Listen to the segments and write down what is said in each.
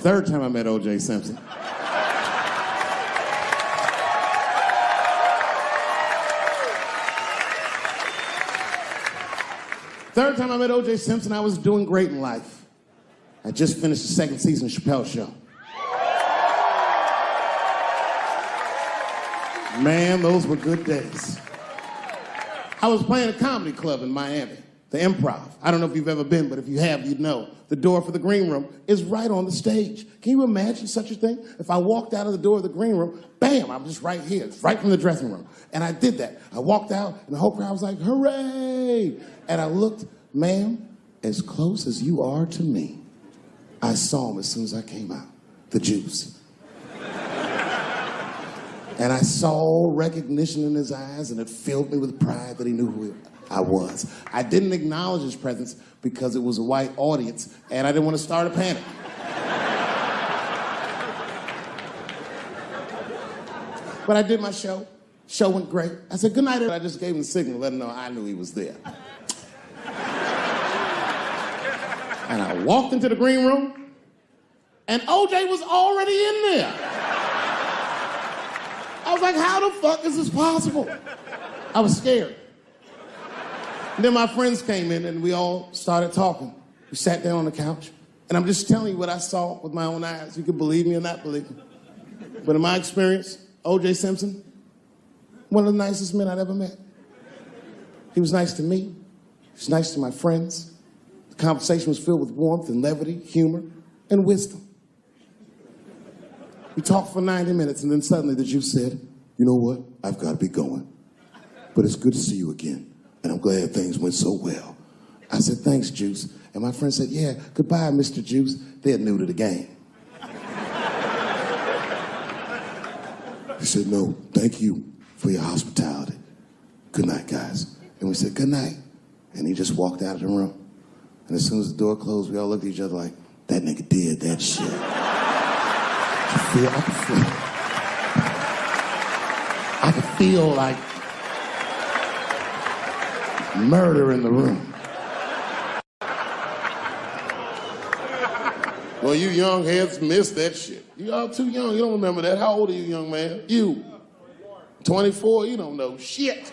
third time I met O.J. Simpson. Third time I met O.J. Simpson, I was doing great in life. I just finished the second season of Chappelle Show. Man, those were good days. I was playing a comedy club in Miami, the Improv. I don't know if you've ever been, but if you have, you'd know. The door for the green room is right on the stage. Can you imagine such a thing? If I walked out of the door of the green room, bam, I'm just right here. It's right from the dressing room. And I did that. I walked out, and the whole crowd was like, hooray! And I looked, ma'am, as close as you are to me, I saw him as soon as I came out, the juice. And I saw recognition in his eyes, and it filled me with pride that he knew who I was. I didn't acknowledge his presence because it was a white audience, and I didn't want to start a panic. But I did my show. Show went great. I said, good night. I just gave him the signal, let him know I knew he was there. And I walked into the green room, and O.J. was already in there. I was like, how the fuck is this possible? I was scared. And then my friends came in, and we all started talking. We sat down on the couch, and I'm just telling you what I saw with my own eyes. You can believe me or not believe me. But in my experience, O.J. Simpson, one of the nicest men I'd ever met. He was nice to me. He was nice to my friends. The conversation was filled with warmth and levity, humor, and wisdom. We talked for 90 minutes, and then suddenly the Jew said, you know what? I've got to be going. But it's good to see you again, and I'm glad things went so well. I said, thanks, Juice. And my friend said, yeah, goodbye, Mr. Juice. They're new to the game. He said, no, thank you for your hospitality. Good night, guys. And we said, good night. And he just walked out of the room. And as soon as the door closed, we all looked at each other like, that nigga did that shit. I could feel like murder in the room. Well, you young heads missed that shit. You all too young. You don't remember that. How old are you, young man? You. 24? You don't know shit.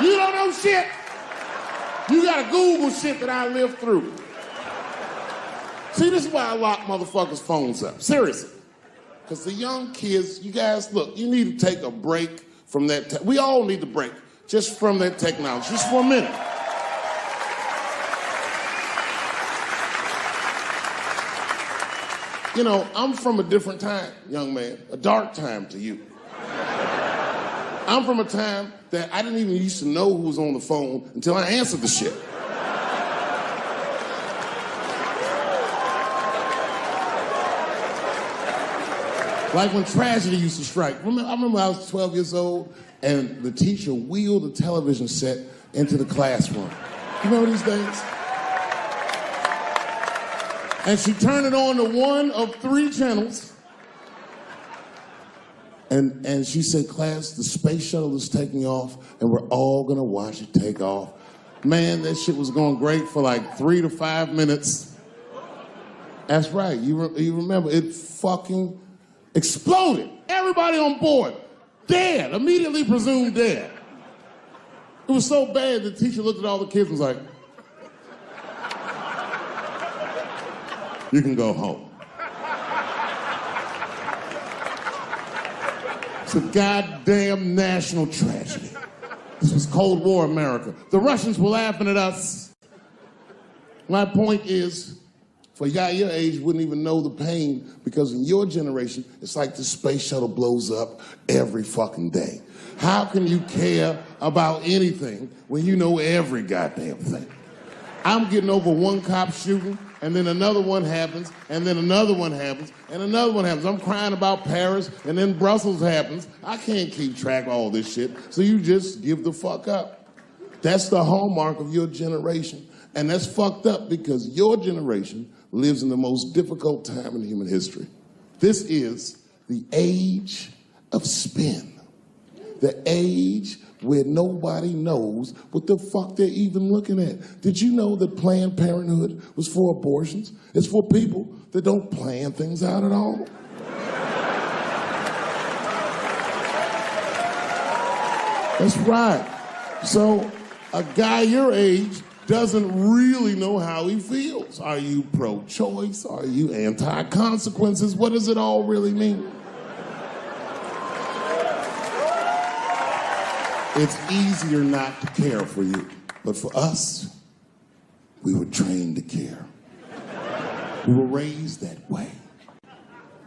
You don't know shit. You gotta Google shit that I lived through. See, this is why I lock motherfuckers' phones up. Seriously. Because the young kids, you guys, look, you need to take a break from that. We all need to break just from that technology, just for a minute. You know, I'm from a different time, young man, a dark time to you. I'm from a time that I didn't even used to know who was on the phone until I answered the shit. Like when tragedy used to strike. I remember I was 12 years old and the teacher wheeled a television set into the classroom. You remember these days? And she turned it on to one of 3 channels. And she said, class, the space shuttle is taking off and we're all gonna watch it take off. Man, that shit was going great for like 3 to 5 minutes. That's right, you remember, it fucking exploded. Everybody on board, dead, immediately presumed dead. It was so bad, the teacher looked at all the kids and was like, you can go home. It's a goddamn national tragedy. This was Cold War America. The Russians were laughing at us. My point is, for a guy your age wouldn't even know the pain because in your generation, it's like the space shuttle blows up every fucking day. How can you care about anything when you know every goddamn thing? I'm getting over one cop shooting, and then another one happens, and then another one happens, and another one happens. I'm crying about Paris, and then Brussels happens. I can't keep track of all this shit, so you just give the fuck up. That's the hallmark of your generation, and that's fucked up because your generation lives in the most difficult time in human history. This is the age of spin. The age where nobody knows what the fuck they're even looking at. Did you know that Planned Parenthood was for abortions? It's for people that don't plan things out at all. That's right. So a guy your age doesn't really know how he feels. Are you pro-choice? Are you anti-consequences? What does it all really mean? It's easier not to care for you. But for us, we were trained to care. We were raised that way.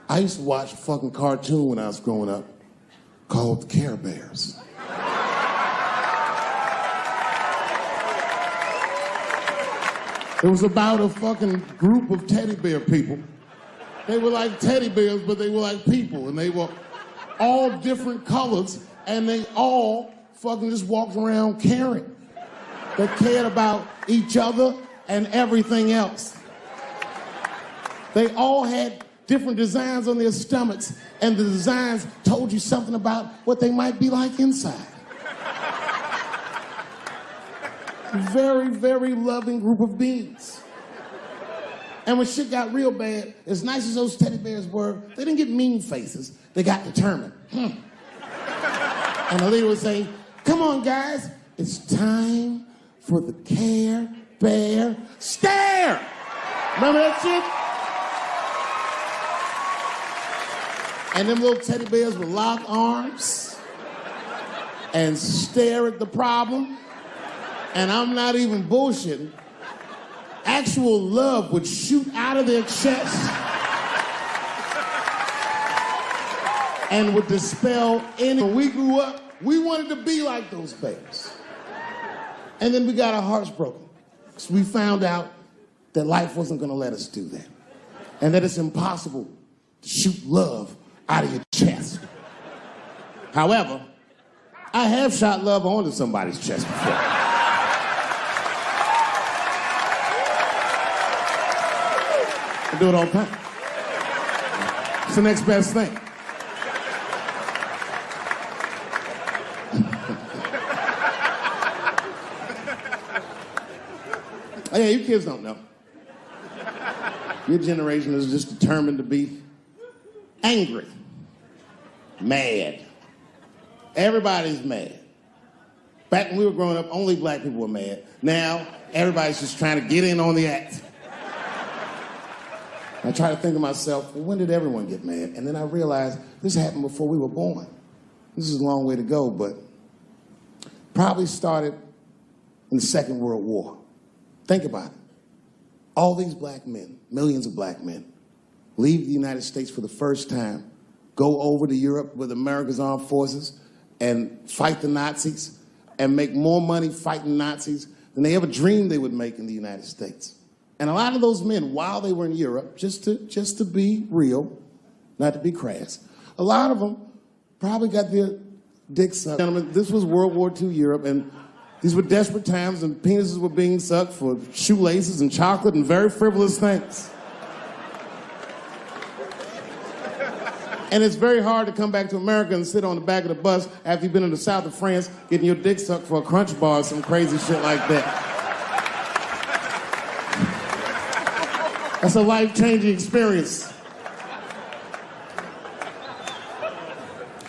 I used to watch a fucking cartoon when I was growing up called the Care Bears. It was about a fucking group of teddy bear people. They were like teddy bears, but they were like people, and they were all different colors, and they all fucking just walked around caring. They cared about each other and everything else. They all had different designs on their stomachs, and the designs told you something about what they might be like inside. Very, very loving group of beings. And when shit got real bad, as nice as those teddy bears were, they didn't get mean faces. They got determined. And the leader would say, "Come on, guys, it's time for the Care Bear Stare." Remember that shit? And them little teddy bears would lock arms and stare at the problem. And I'm not even bullshitting. Actual love would shoot out of their chest and would dispel any. When we grew up, we wanted to be like those bears. And then we got our hearts broken. So we found out that life wasn't gonna let us do that. And that it's impossible to shoot love out of your chest. However, I have shot love onto somebody's chest before. I do it all the time. It's the next best thing. Oh yeah, you kids don't know. Your generation is just determined to be angry, mad. Everybody's mad. Back when we were growing up, only black people were mad. Now, everybody's just trying to get in on the act. I try to think to myself, well, when did everyone get mad? And then I realized this happened before we were born. This is a long way to go, but probably started in the Second World War. Think about it. All these black men, millions of black men, leave the United States for the first time, go over to Europe with America's armed forces and fight the Nazis and make more money fighting Nazis than they ever dreamed they would make in the United States. And a lot of those men, while they were in Europe, just to be real, not to be crass, a lot of them probably got their dicks sucked. Gentlemen, this was World War II Europe, and these were desperate times, and penises were being sucked for shoelaces and chocolate and very frivolous things. And it's very hard to come back to America and sit on the back of the bus after you've been in the south of France getting your dick sucked for a Crunch bar or some crazy shit like that. That's a life-changing experience.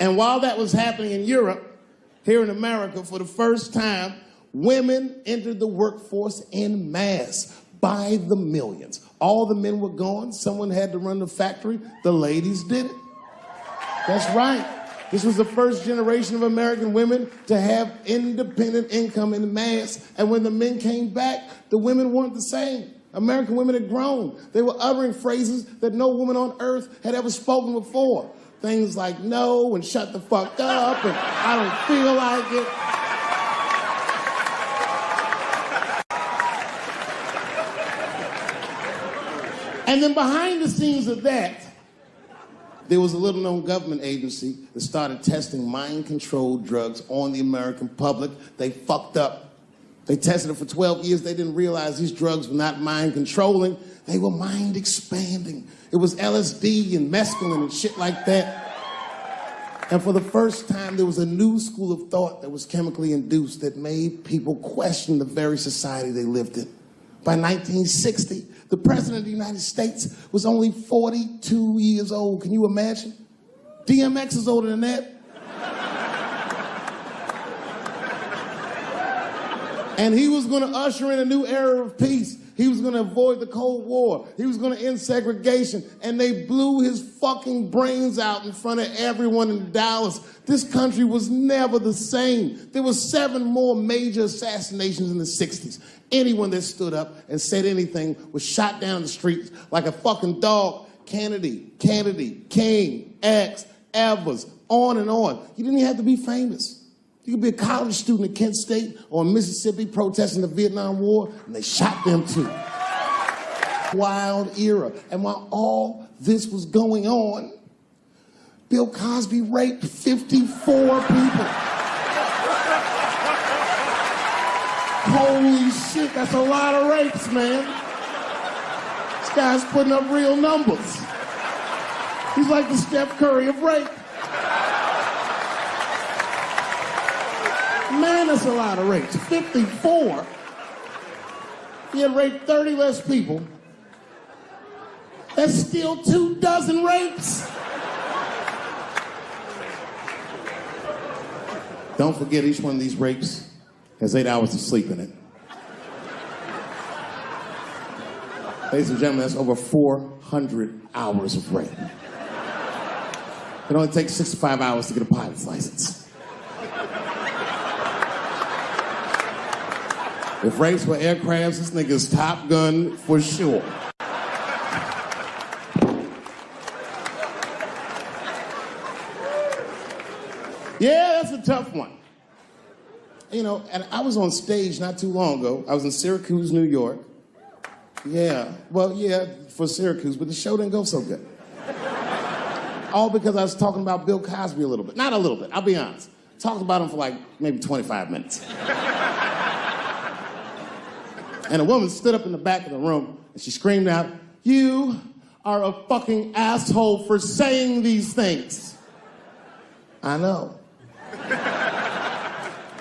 And while that was happening in Europe, here in America, for the first time, women entered the workforce en masse by the millions. All the men were gone. Someone had to run the factory. The ladies did it. That's right. This was the first generation of American women to have independent income en masse. And when the men came back, the women weren't the same. American women had grown. They were uttering phrases that no woman on earth had ever spoken before. Things like no and shut the fuck up and I don't feel like it. And then behind the scenes of that, there was a little-known government agency that started testing mind-controlled drugs on the American public. They fucked up. They tested it for 12 years. They didn't realize these drugs were not mind-controlling. They were mind-expanding. It was LSD and mescaline and shit like that. And for the first time, there was a new school of thought that was chemically induced that made people question the very society they lived in. By 1960, the President of the United States was only 42 years old. Can you imagine? DMX is older than that. And he was going to usher in a new era of peace. He was going to avoid the Cold War. He was going to end segregation. And they blew his fucking brains out in front of everyone in Dallas. This country was never the same. There were 7 more major assassinations in the 60s. Anyone that stood up and said anything was shot down in the streets like a fucking dog. Kennedy, King, X, Evers, on and on. You didn't even have to be famous. You could be a college student at Kent State or in Mississippi protesting the Vietnam War, and they shot them too. Wild era. And while all this was going on, Bill Cosby raped 54 people. Holy shit, that's a lot of rapes, man. This guy's putting up real numbers. He's like the Steph Curry of rape. Man, that's a lot of rapes. 54. He had raped 30 less people. That's still 24 rapes. Don't forget, each one of these rapes has 8 hours of sleep in it. Ladies and gentlemen, that's over 400 hours of rape. It only takes 65 hours to get a pilot's license. If rapes were aircrafts, this nigga's Top Gun for sure. Yeah, that's a tough one. You know, and I was on stage not too long ago. I was in Syracuse, New York. Yeah, well, yeah, for Syracuse, but the show didn't go so good. All because I was talking about Bill Cosby a little bit. Not a little bit, I'll be honest. Talked about him for like maybe 25 minutes. And a woman stood up in the back of the room and she screamed out, "You are a fucking asshole for saying these things." I know.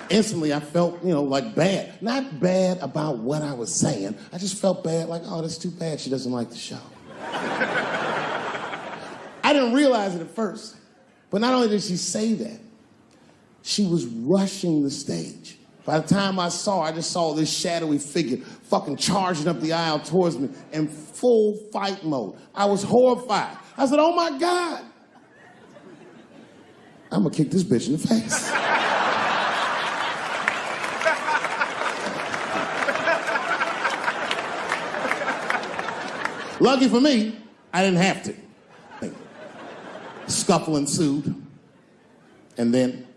Instantly, I felt, like bad. Not bad about what I was saying. I just felt bad, like, oh, that's too bad she doesn't like the show. I didn't realize it at first. But not only did she say that, she was rushing the stage. By the time I just saw this shadowy figure fucking charging up the aisle towards me in full fight mode. I was horrified. I said, oh my God. I'm gonna kick this bitch in the face. Lucky for me, I didn't have to. Scuffle ensued. And then,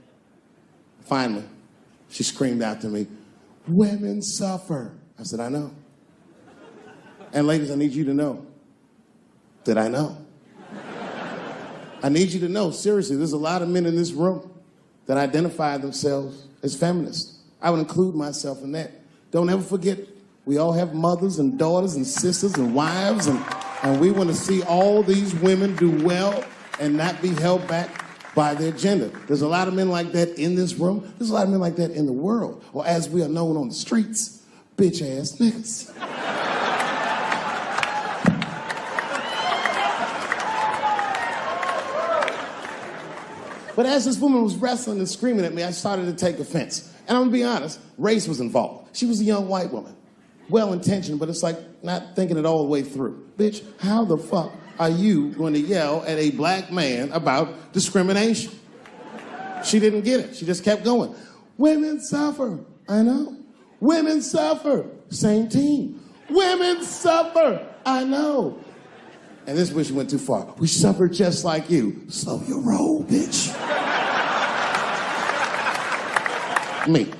finally, she screamed out to me, "Women suffer." I said, I know. And ladies, I need you to know that I know. I need you to know, seriously, there's a lot of men in this room that identify themselves as feminists. I would include myself in that. Don't ever forget, we all have mothers and daughters and sisters and wives, and we want to see all these women do well and not be held back by their gender. There's a lot of men like that in this room. There's a lot of men like that in the world, or as we are known on the streets, bitch-ass niggas. But as this woman was wrestling and screaming at me, I started to take offense. And I'm gonna be honest, race was involved. She was a young white woman. Well-intentioned, but it's like not thinking it all the way through. Bitch, how the fuck are you going to yell at a black man about discrimination? She didn't get it. She just kept going. Women suffer. I know. Women suffer. Same team. Women suffer. I know. And this is where she went too far. We suffer just like you. Slow your roll, bitch. Me.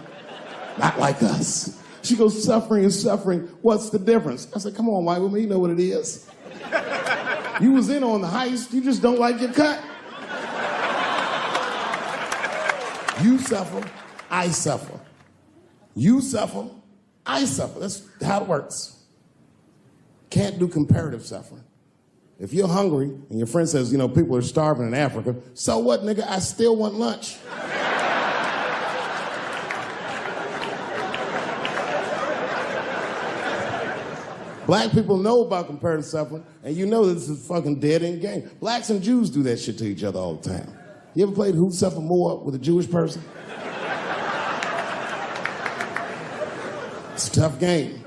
Not like us. She goes, suffering and suffering. What's the difference? I said, come on, white woman, you know what it is. You was in on the heist, you just don't like your cut. You suffer, I suffer. You suffer, I suffer. That's how it works. Can't do comparative suffering. If you're hungry and your friend says, you know, people are starving in Africa, so what, nigga? I still want lunch. Black people know about comparative suffering, and you know this is a fucking dead-end game. Blacks and Jews do that shit to each other all the time. You ever played Who Suffer More with a Jewish person? It's a tough game.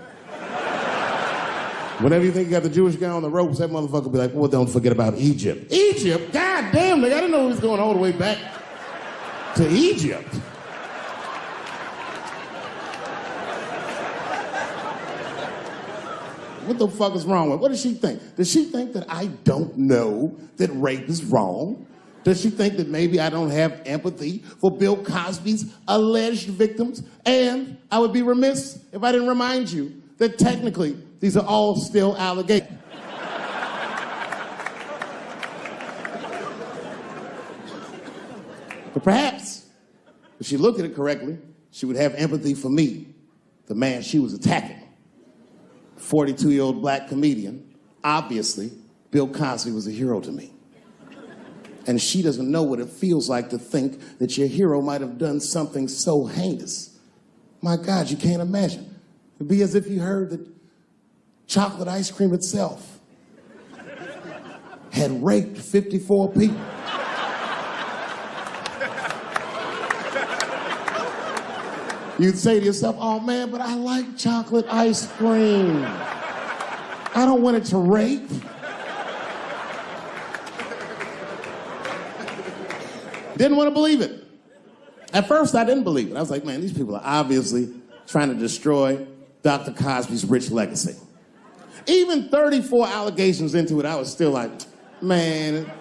Whenever you think you got the Jewish guy on the ropes, that motherfucker will be like, well, don't forget about Egypt. Egypt? God damn, nigga, I didn't know he was going all the way back to Egypt. What the fuck is wrong with her? What does she think? Does she think that I don't know that rape is wrong? Does she think that maybe I don't have empathy for Bill Cosby's alleged victims? And I would be remiss if I didn't remind you that technically these are all still allegations. But perhaps, if she looked at it correctly, she would have empathy for me, the man she was attacking. 42-year-old black comedian. Obviously, Bill Cosby was a hero to me. And she doesn't know what it feels like to think that your hero might have done something so heinous. My God, you can't imagine. It'd be as if you heard that chocolate ice cream itself had raped 54 people. You'd say to yourself, oh man, but I like chocolate ice cream. I don't want it to rape. Didn't want to believe it. At first, I didn't believe it. I was like, man, these people are obviously trying to destroy Dr. Cosby's rich legacy. Even 34 allegations into it, I was still like, man,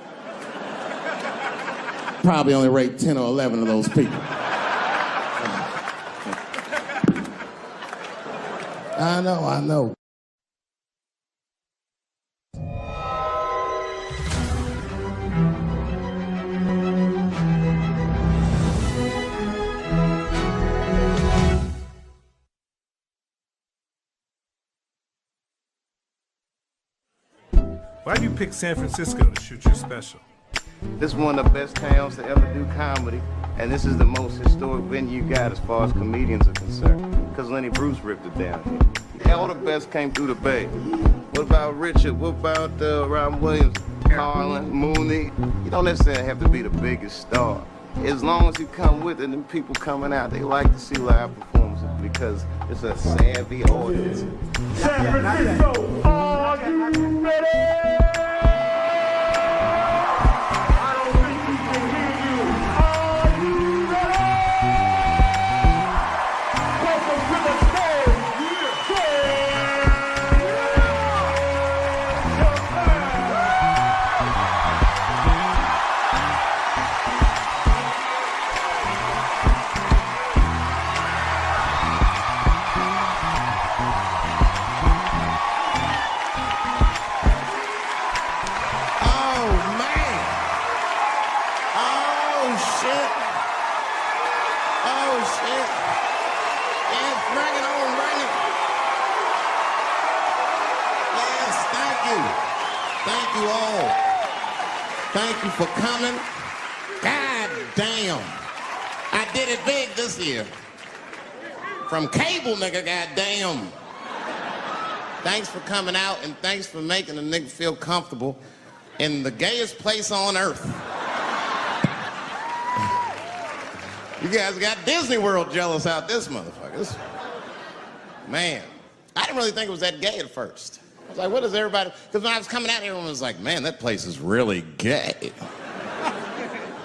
probably only raped 10 or 11 of those people. I know. Why do you pick San Francisco to shoot your special? This is one of the best towns to ever do comedy, and this is the most historic venue you got as far as comedians are concerned, because Lenny Bruce ripped it down here. All the best came through the Bay. What about Richard? What about Robin Williams, Carlin, Mooney? You don't necessarily have to be the biggest star. As long as you come with it and people coming out, they like to see live performances because it's a savvy audience. San Francisco, are you ready? Thank you for coming. God damn. I did it big this year. From cable, nigga, goddamn. Thanks for coming out, and thanks for making a nigga feel comfortable in the gayest place on earth. You guys got Disney World jealous out this motherfucker. Man, I didn't really think it was that gay at first. I was like, what is everybody... Because when I was coming out, everyone was like, man, that place is really gay.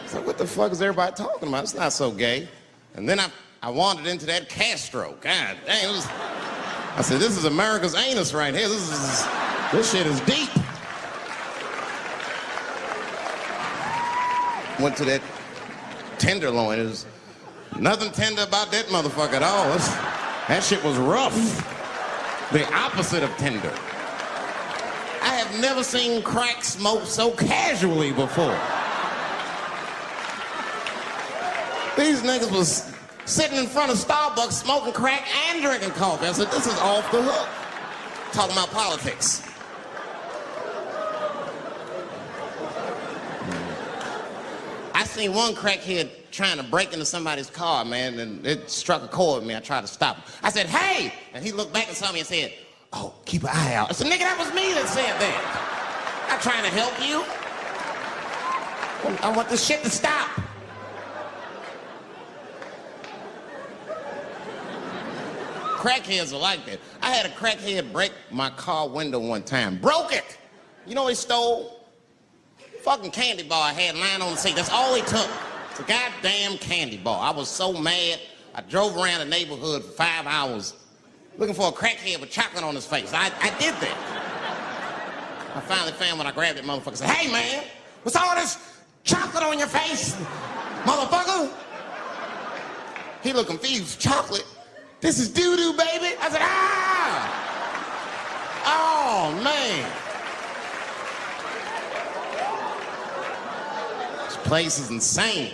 So what the fuck is everybody talking about? It's not so gay. And then I wandered into that Castro. God dang, it was... I said, this is America's anus right here. This shit is deep. Went to that Tenderloin. There's nothing tender about that motherfucker at all. That shit was rough. The opposite of tender. I have never seen crack smoked so casually before. These niggas was sitting in front of Starbucks smoking crack and drinking coffee. I said, this is off the hook. Talking about politics. seen one crackhead trying to break into somebody's car, man, and it struck a chord with me. I tried to stop him. I said, hey! And he looked back and saw me and said, oh, keep an eye out. I said, nigga, that was me that said that. I'm not trying to help you. I want this shit to stop. Crackheads are like that. I had a crackhead break my car window one time. Broke it! You know what he stole? Fucking candy bar I had lying on the seat. That's all he took. It's a goddamn candy bar. I was so mad. I drove around the neighborhood for 5 hours looking for a crackhead with chocolate on his face. I did that. I finally found when I grabbed that motherfucker and said, hey man, what's all this chocolate on your face, motherfucker? He looked confused. Chocolate? This is doo-doo, baby. I said, ah! Oh, man. This place is insane.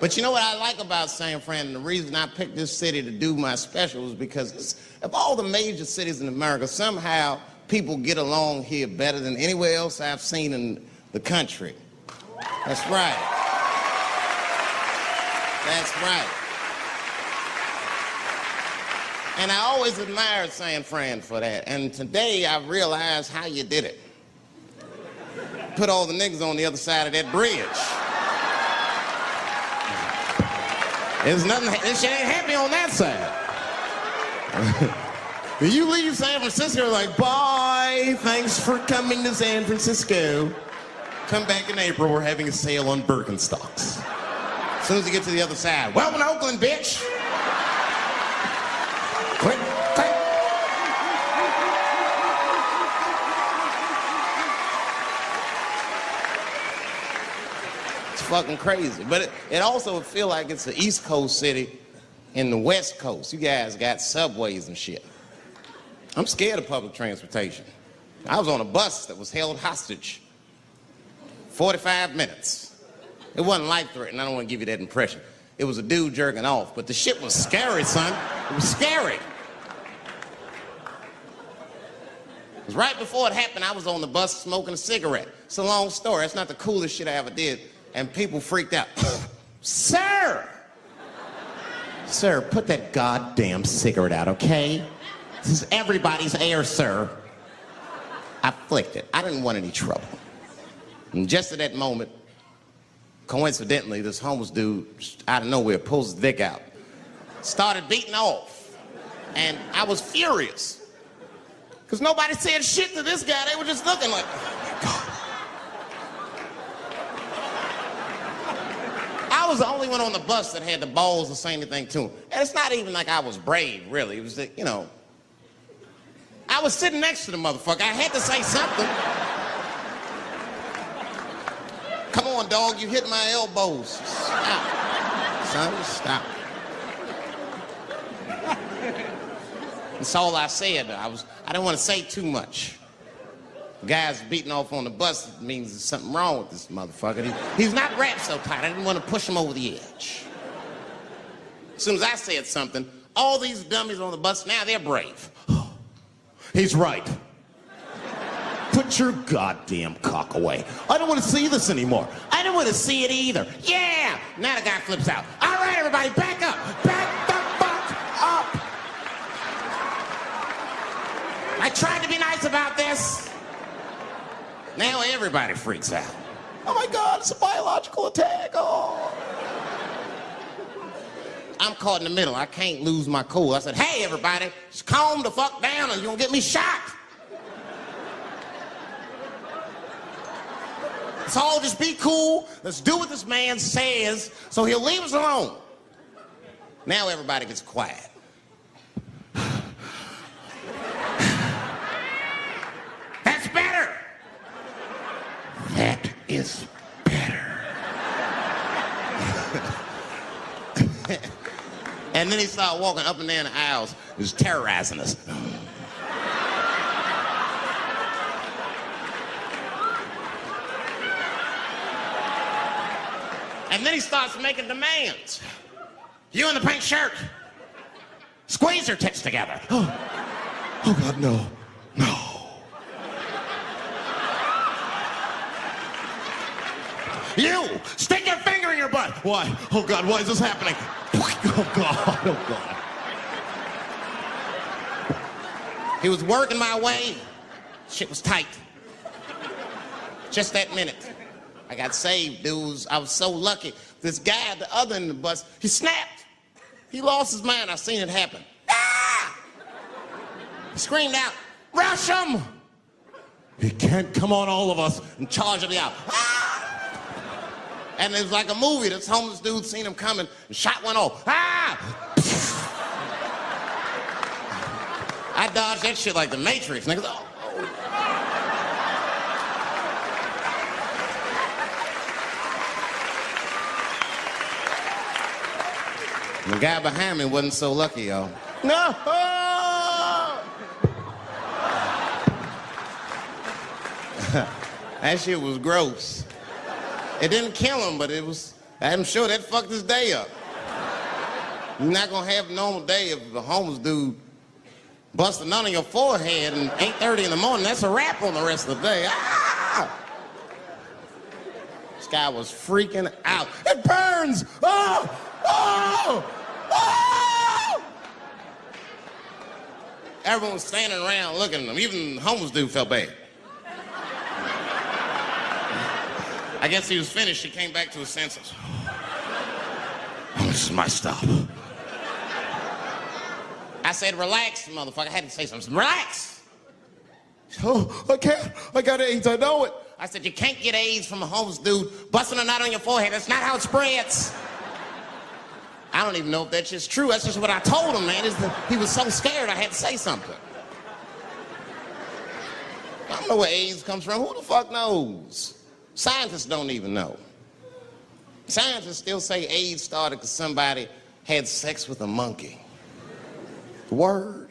But you know what I like about San Fran, and the reason I picked this city to do my special is because of all the major cities in America, somehow people get along here better than anywhere else I've seen in the country. That's right. That's right. And I always admired San Fran for that. And today I realized how you did it. Put all the niggas on the other side of that bridge. There's nothing, this shit ain't happy on that side. You leave San Francisco like, bye, thanks for coming to San Francisco. Come back in April, we're having a sale on Birkenstocks. As soon as you get to the other side, welcome to Oakland, bitch. Click, click. It's fucking crazy. But it also feel like it's the East Coast city in the West Coast. You guys got subways and shit. I'm scared of public transportation. I was on a bus that was held hostage 45 minutes. It wasn't life-threatening. I don't want to give you that impression. It was a dude jerking off, but the shit was scary, son. It was scary. Because right before it happened, I was on the bus smoking a cigarette. It's a long story. It's not the coolest shit I ever did. And people freaked out. Sir! Sir, put that goddamn cigarette out, okay? This is everybody's air, sir. I flicked it. I didn't want any trouble. And just at that moment, coincidentally, this homeless dude, out of nowhere, pulls his dick out. Started beating off. And I was furious. Because nobody said shit to this guy. They were just looking like, oh my God. I was the only one on the bus that had the balls to say anything to him. And it's not even like I was brave, really. It was that, you know, I was sitting next to the motherfucker. I had to say something. Come on, dog, you hit my elbows. Stop. Son, stop. That's all I said. I didn't want to say too much. The guy's beating off on the bus. It means there's something wrong with this motherfucker. He's not wrapped so tight. I didn't want to push him over the edge. As soon as I said something, all these dummies on the bus, now they're brave. He's right. Put your goddamn cock away. I don't want to see this anymore. I don't want to see it either. Yeah! Now the guy flips out. All right, everybody, back up. Back the fuck up. I tried to be nice about this. Now everybody freaks out. Oh my God, it's a biological attack. Oh. I'm caught in the middle. I can't lose my cool. I said, hey, everybody, just calm the fuck down or you're gonna get me shot. Let's all just be cool. Let's do what this man says so he'll leave us alone. Now everybody gets quiet. That's better. That is better. And then he started walking up and down the aisles. He was terrorizing us. And then he starts making demands. You in the pink shirt, squeeze your tits together. Oh God, no, no. You Stick your finger in your butt. What? Oh, God, why is this happening? Oh, God, oh, God. He was working my way. Shit was tight. Just that minute. I got saved, dudes. I was so lucky. This guy at the other end of the bus, he snapped. He lost his mind. I seen it happen. Ah! He screamed out, rush him! He can't come on all of us and charge him out. Ah! And it was like a movie. This homeless dude seen him coming and shot one off. Ah! I dodged that shit like the Matrix, nigga. Oh. The guy behind me wasn't so lucky, y'all. No! That shit was gross. It didn't kill him, but I'm sure that fucked his day up. You're not gonna have a normal day if the homeless dude busts a nut on your forehead and 8:30 in the morning. That's a wrap on the rest of the day. Ah! This guy was freaking out. It burns! Oh! Oh! Oh! Everyone was standing around looking at him. Even the homeless dude felt bad. I guess he was finished. He came back to his senses. Oh, this is my stop. I said, relax, motherfucker. I had to say something. Relax. Oh, I can't. I got AIDS. I know it. I said, you can't get AIDS from a homeless dude busting a nut on your forehead. That's not how it spreads. I don't even know if that's just true. That's just what I told him, man. He was so scared I had to say something. I don't know where AIDS comes from. Who the fuck knows? Scientists don't even know. Scientists still say AIDS started because somebody had sex with a monkey. Word.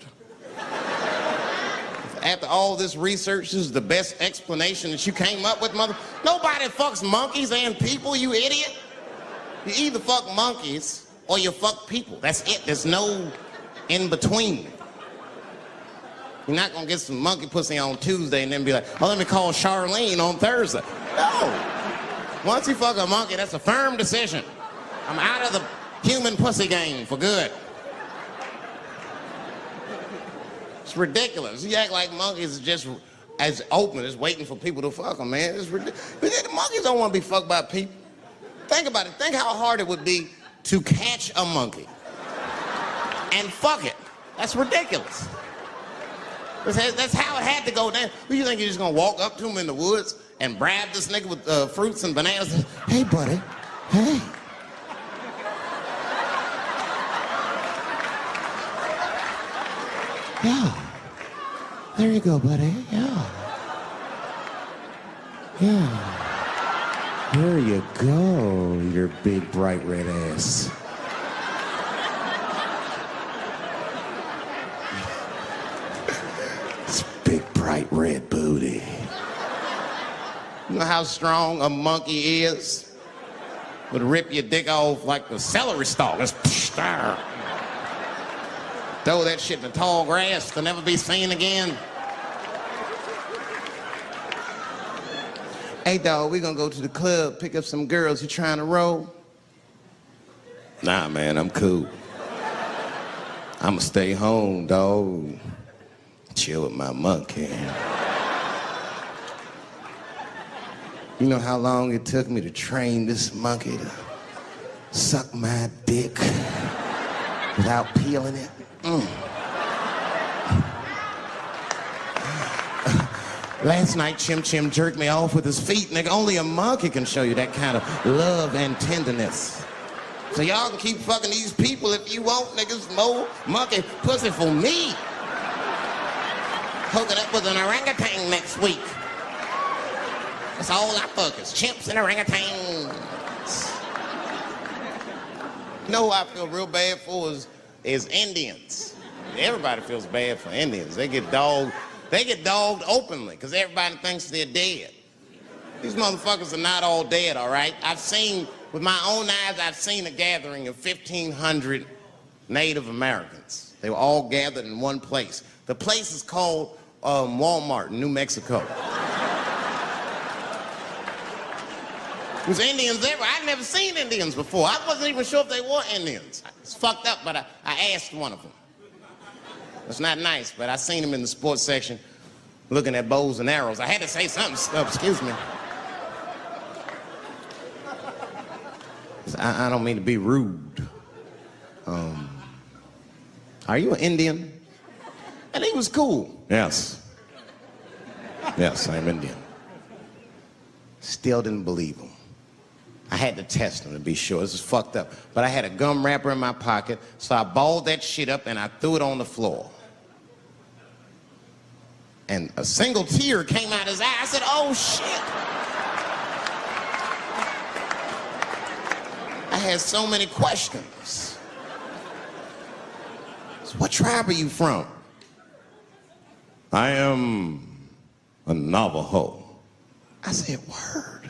After all this research, this is the best explanation that you came up with, mother. Nobody fucks monkeys and people, you idiot. You either fuck monkeys or you fuck people. That's it. There's no in between. You're not gonna get some monkey pussy on Tuesday and then be like, oh, let me call Charlene on Thursday. No. Once you fuck a monkey, that's a firm decision. I'm out of the human pussy game for good. It's ridiculous. You act like monkeys are just as open as waiting for people to fuck them, man. It's ridiculous. The monkeys don't want to be fucked by people. Think about it. Think how hard it would be to catch a monkey and fuck it. That's ridiculous. That's how it had to go down. Who you think you're just gonna walk up to him in the woods and brab this nigga with fruits and bananas? Hey, buddy. Hey. Yeah. There you go, buddy. Yeah. Yeah. There you go, your big, bright red ass. It's big, bright red booty. You know how strong a monkey is? Would rip your dick off like the celery stalk. Throw that shit in the tall grass to never be seen again. Hey, dog, we gonna go to the club, pick up some girls. You trying to roll? Nah, man, I'm cool. I'ma stay home, dog. Chill with my monkey. You know how long it took me to train this monkey to suck my dick without peeling it? Last night, Chim Chim jerked me off with his feet, nigga. Only a monkey can show you that kind of love and tenderness. So y'all can keep fucking these people if you want, niggas. More monkey pussy for me. Hooking up with an orangutan next week. That's all I fuck is chimps and orangutans. You know who I feel real bad for is Indians. Everybody feels bad for Indians. They get dogged openly because everybody thinks they're dead. These motherfuckers are not all dead, all right? With my own eyes, I've seen a gathering of 1,500 Native Americans. They were all gathered in one place. The place is called Walmart in New Mexico. There's Indians everywhere. I'd never seen Indians before. I wasn't even sure if they were Indians. It's fucked up, but I asked one of them. It's not nice, but I seen him in the sports section looking at bows and arrows. I had to say something. Excuse me. I don't mean to be rude. Are you an Indian? And he was cool. Yes. Yes, I'm Indian. Still didn't believe him. I had to test him to be sure. This is fucked up. But I had a gum wrapper in my pocket, so I balled that shit up and I threw it on the floor. And a single tear came out his eye. I said, oh, shit. I had so many questions. So what tribe are you from? I am a Navajo. I said, word.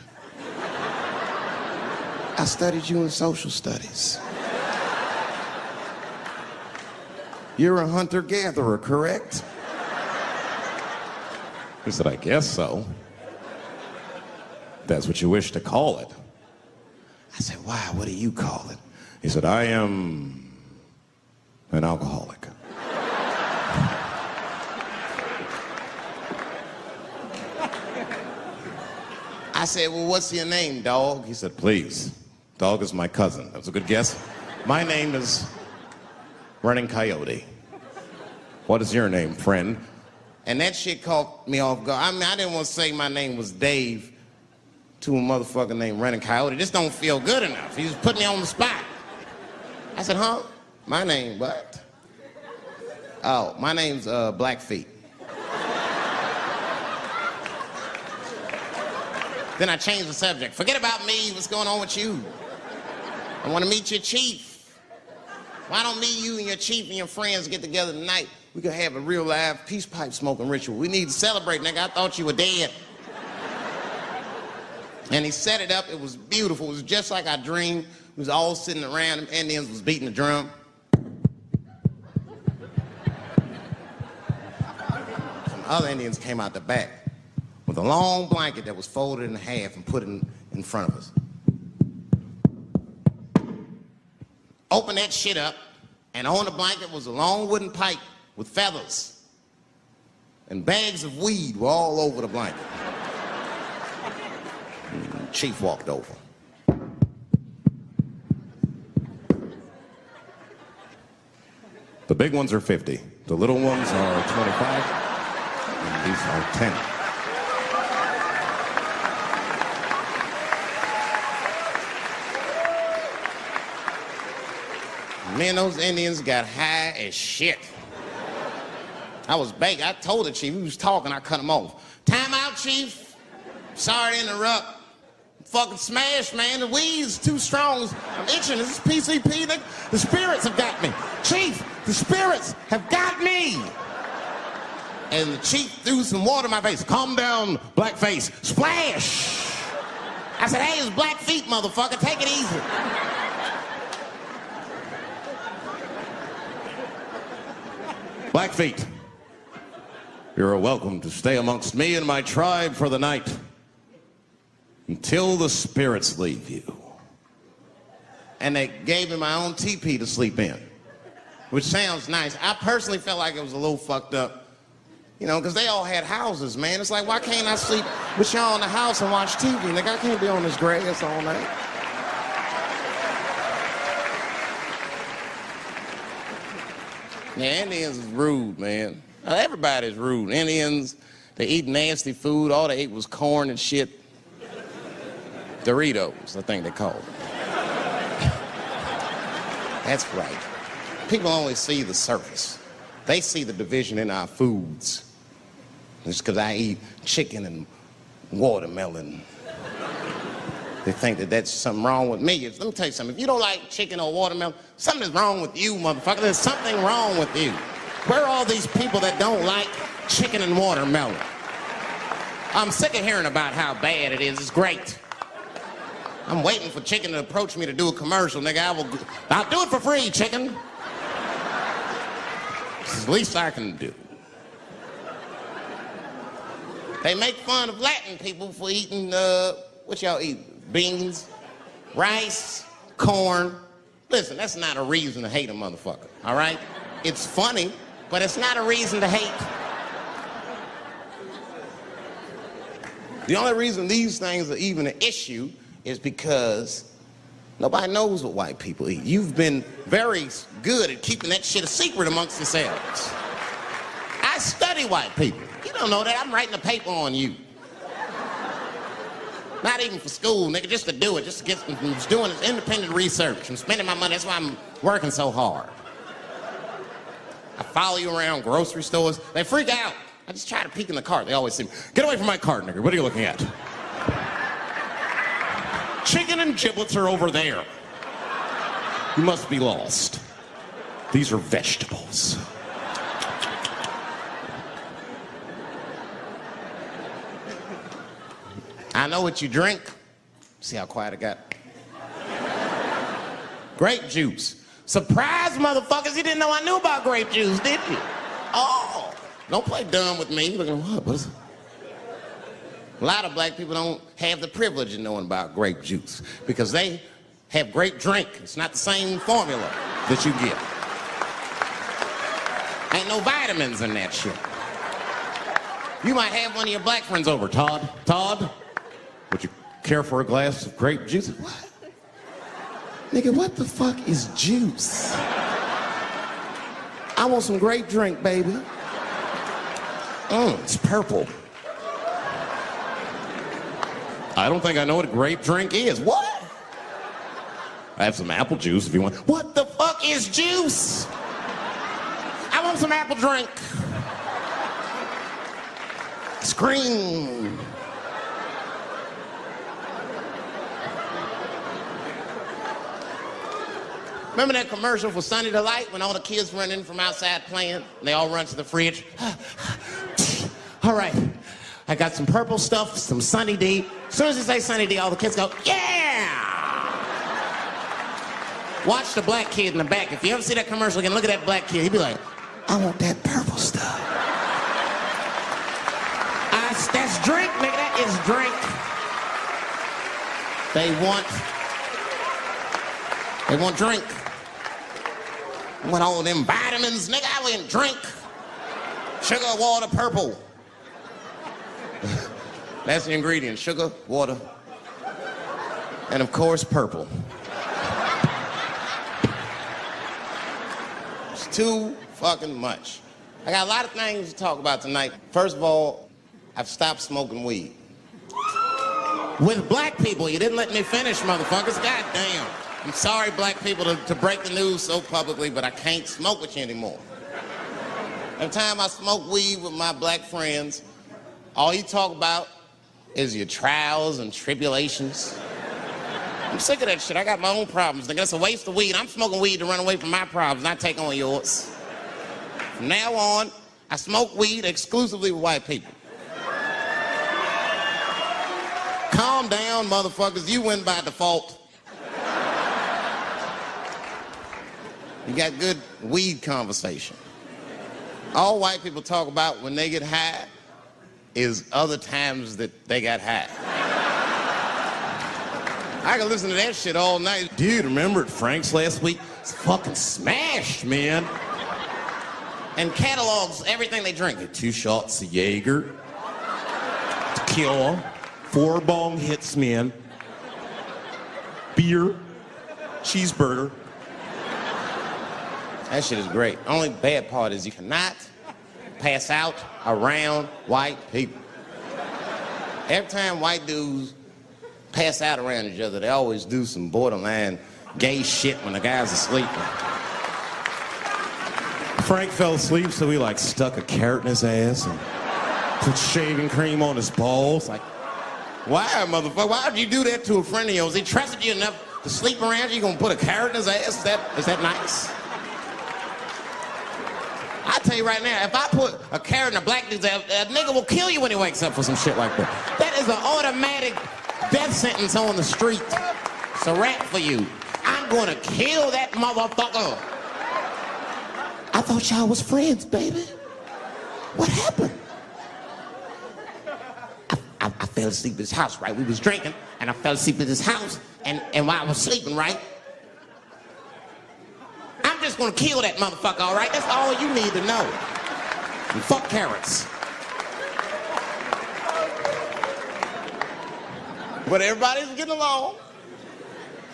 I studied you in social studies. You're a hunter-gatherer, correct? He said, I guess so. That's what you wish to call it. I said, why? What do you call it? He said, I am an alcoholic. I said, well, what's your name, dog? He said, please. Dog is my cousin. That was a good guess. My name is Running Coyote. What is your name, friend? And that shit caught me off guard. I mean, I didn't want to say my name was Dave to a motherfucker named Running Coyote. This don't feel good enough. He just put me on the spot. I said, huh? My name, what? Oh, my name's Blackfeet. Then I changed the subject. Forget about me. What's going on with you? I want to meet your chief. Why don't me, you, and your chief and your friends get together tonight? We could have a real live peace pipe smoking ritual. We need to celebrate, nigga. I thought you were dead. And he set it up. It was beautiful. It was just like I dreamed. We was all sitting around. Them Indians was beating the drum. Some other Indians came out the back with a long blanket that was folded in half and put it in front of us. Open that shit up, and on the blanket was a long wooden pipe with feathers. And bags of weed were all over the blanket. And Chief walked over. The big ones are 50. The little ones are 25. And these are 10. Me and those Indians got high as shit. I was baked. I told the chief, we was talking, I cut him off. Time out, chief. Sorry to interrupt. Fucking smashed, man. The weed's too strong. I'm itching. This is PCP. The spirits have got me. Chief, the spirits have got me. And the chief threw some water in my face. Calm down, blackface. Splash. I said, hey, it's Blackfeet, motherfucker. Take it easy. Blackfeet, you're welcome to stay amongst me and my tribe for the night until the spirits leave you. And they gave me my own teepee to sleep in, which sounds nice. I personally felt like it was a little fucked up, you know, because they all had houses, man. It's like, why can't I sleep with y'all in the house and watch TV? Like, I can't be on this grass all night. Yeah, Indians is rude, man. Everybody's rude. Indians, they eat nasty food. All they ate was corn and shit. Doritos, I think they call it. That's right. People only see the surface. They see the division in our foods. It's because I eat chicken and watermelon. They think that that's something wrong with me. Let me tell you something. If you don't like chicken or watermelon, something is wrong with you, motherfucker. There's something wrong with you. Where are all these people that don't like chicken and watermelon? I'm sick of hearing about how bad it is. It's great. I'm waiting for chicken to approach me to do a commercial, nigga. I'll do it for free, chicken. It's the least I can do. They make fun of Latin people for eating, what y'all eat? beans, rice, corn. Listen, that's not a reason to hate a motherfucker, all right? It's funny, but it's not a reason to hate. The only reason these things are even an issue is because nobody knows what white people eat. You've been very good at keeping that shit a secret amongst yourselves. I study white people. You don't know that. I'm writing a paper on you. Not even for school, nigga, just to do it, just to get, I'm just doing this independent research. I'm spending my money, that's why I'm working so hard. I follow you around grocery stores. They freak out. I just try to peek in the cart. They always say, get away from my cart, nigga. What are you looking at? Chicken and giblets are over there. You must be lost. These are vegetables. I know what you drink. See how quiet I got? Grape juice. Surprise, motherfuckers, you didn't know I knew about grape juice, did you? Oh, don't play dumb with me. Looking, what is it? A lot of black people don't have the privilege of knowing about grape juice because they have grape drink. It's not the same formula that you get. Ain't no vitamins in that shit. You might have one of your black friends over. Todd, would you care for a glass of grape juice? What? Nigga, what the fuck is juice? I want some grape drink, baby. It's purple. I don't think I know what a grape drink is. What? I have some apple juice if you want. What the fuck is juice? I want some apple drink. Scream. Remember that commercial for Sunny Delight when all the kids run in from outside playing and they all run to the fridge? All right, I got some purple stuff, some Sunny D. As soon as you say Sunny D, all the kids go, yeah! Watch the black kid in the back. If you ever see that commercial again, look at that black kid. He'd be like, I want that purple stuff. That's drink, nigga, that is drink. They want drink. I want all them vitamins, nigga, I wouldn't drink. Sugar, water, purple. That's the ingredient, sugar, water, and of course, purple. It's too fucking much. I got a lot of things to talk about tonight. First of all, I've stopped smoking weed. With black people, you didn't let me finish, motherfuckers. God damn. I'm sorry, black people, to break the news so publicly, but I can't smoke with you anymore. Every time I smoke weed with my black friends, all you talk about is your trials and tribulations. I'm sick of that shit. I got my own problems. Nigga, that's a waste of weed. I'm smoking weed to run away from my problems, not take on yours. From now on, I smoke weed exclusively with white people. Calm down, motherfuckers. You win by default. You got good weed conversation. All white people talk about when they get high is other times that they got high. I can listen to that shit all night. Dude, remember at Frank's last week? It's fucking smashed, man. And catalogs everything they drink. 2 shots of Jaeger, tequila, 4 bong hits, man, beer, cheeseburger. That shit is great. Only bad part is you cannot pass out around white people. Every time white dudes pass out around each other, they always do some borderline gay shit when the guy's asleep. Frank fell asleep, so he like stuck a carrot in his ass and put shaving cream on his balls. Like, why, motherfucker? Why would you do that to a friend of yours? He trusted you enough to sleep around you. You gonna put a carrot in his ass? Is that nice? I tell you right now, if I put a carrot in a black dude's ass, a nigga will kill you when he wakes up for some shit like that. That is an automatic death sentence on the street. It's a rap for you. I'm gonna kill that motherfucker. I thought y'all was friends, baby. What happened? I fell fell asleep at his house, right? We was drinking, and I fell asleep at his house, and while I was sleeping, right? I'm just gonna kill that motherfucker, all right? That's all you need to know. And fuck carrots. But everybody's getting along.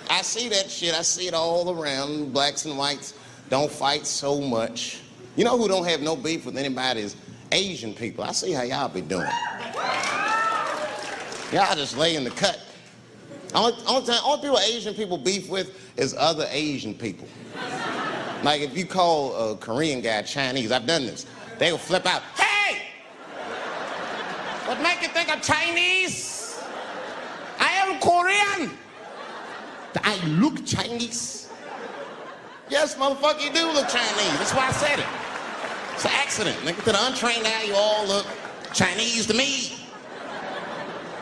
I see that shit. I see it all around. Blacks and whites don't fight so much. You know who don't have no beef with anybody is Asian people. I see how y'all be doing. Y'all just lay in the cut. Only people Asian people beef with is other Asian people. Like if you call a Korean guy Chinese, I've done this. They will flip out. Hey! What make you think I'm Chinese? I am Korean. I look Chinese. Yes, motherfucker, you do look Chinese. That's why I said it. It's an accident. Nigga, to the untrained eye, you all look Chinese to me.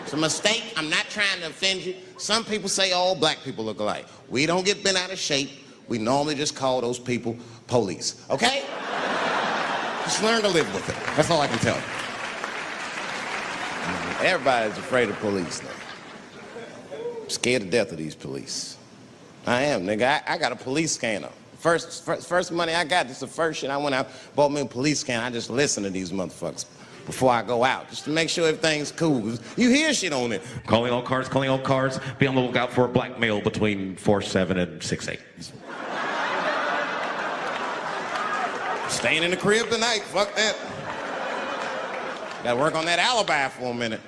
It's a mistake. I'm not trying to offend you. Some people say all black people look alike. We don't get bent out of shape. We normally just call those people police, okay? Just learn to live with it. That's all I can tell you. Everybody's afraid of police now. I'm scared to death of these police. I am, nigga. I got a police scanner. First money I got, this is the first shit I went out, bought me a police scanner. I just listen to these motherfuckers before I go out, just to make sure everything's cool. You hear shit on it. Calling all cars, be on the lookout for a black male between 4'7" and 6'8". Staying in the crib tonight, fuck that. Gotta work on that alibi for a minute.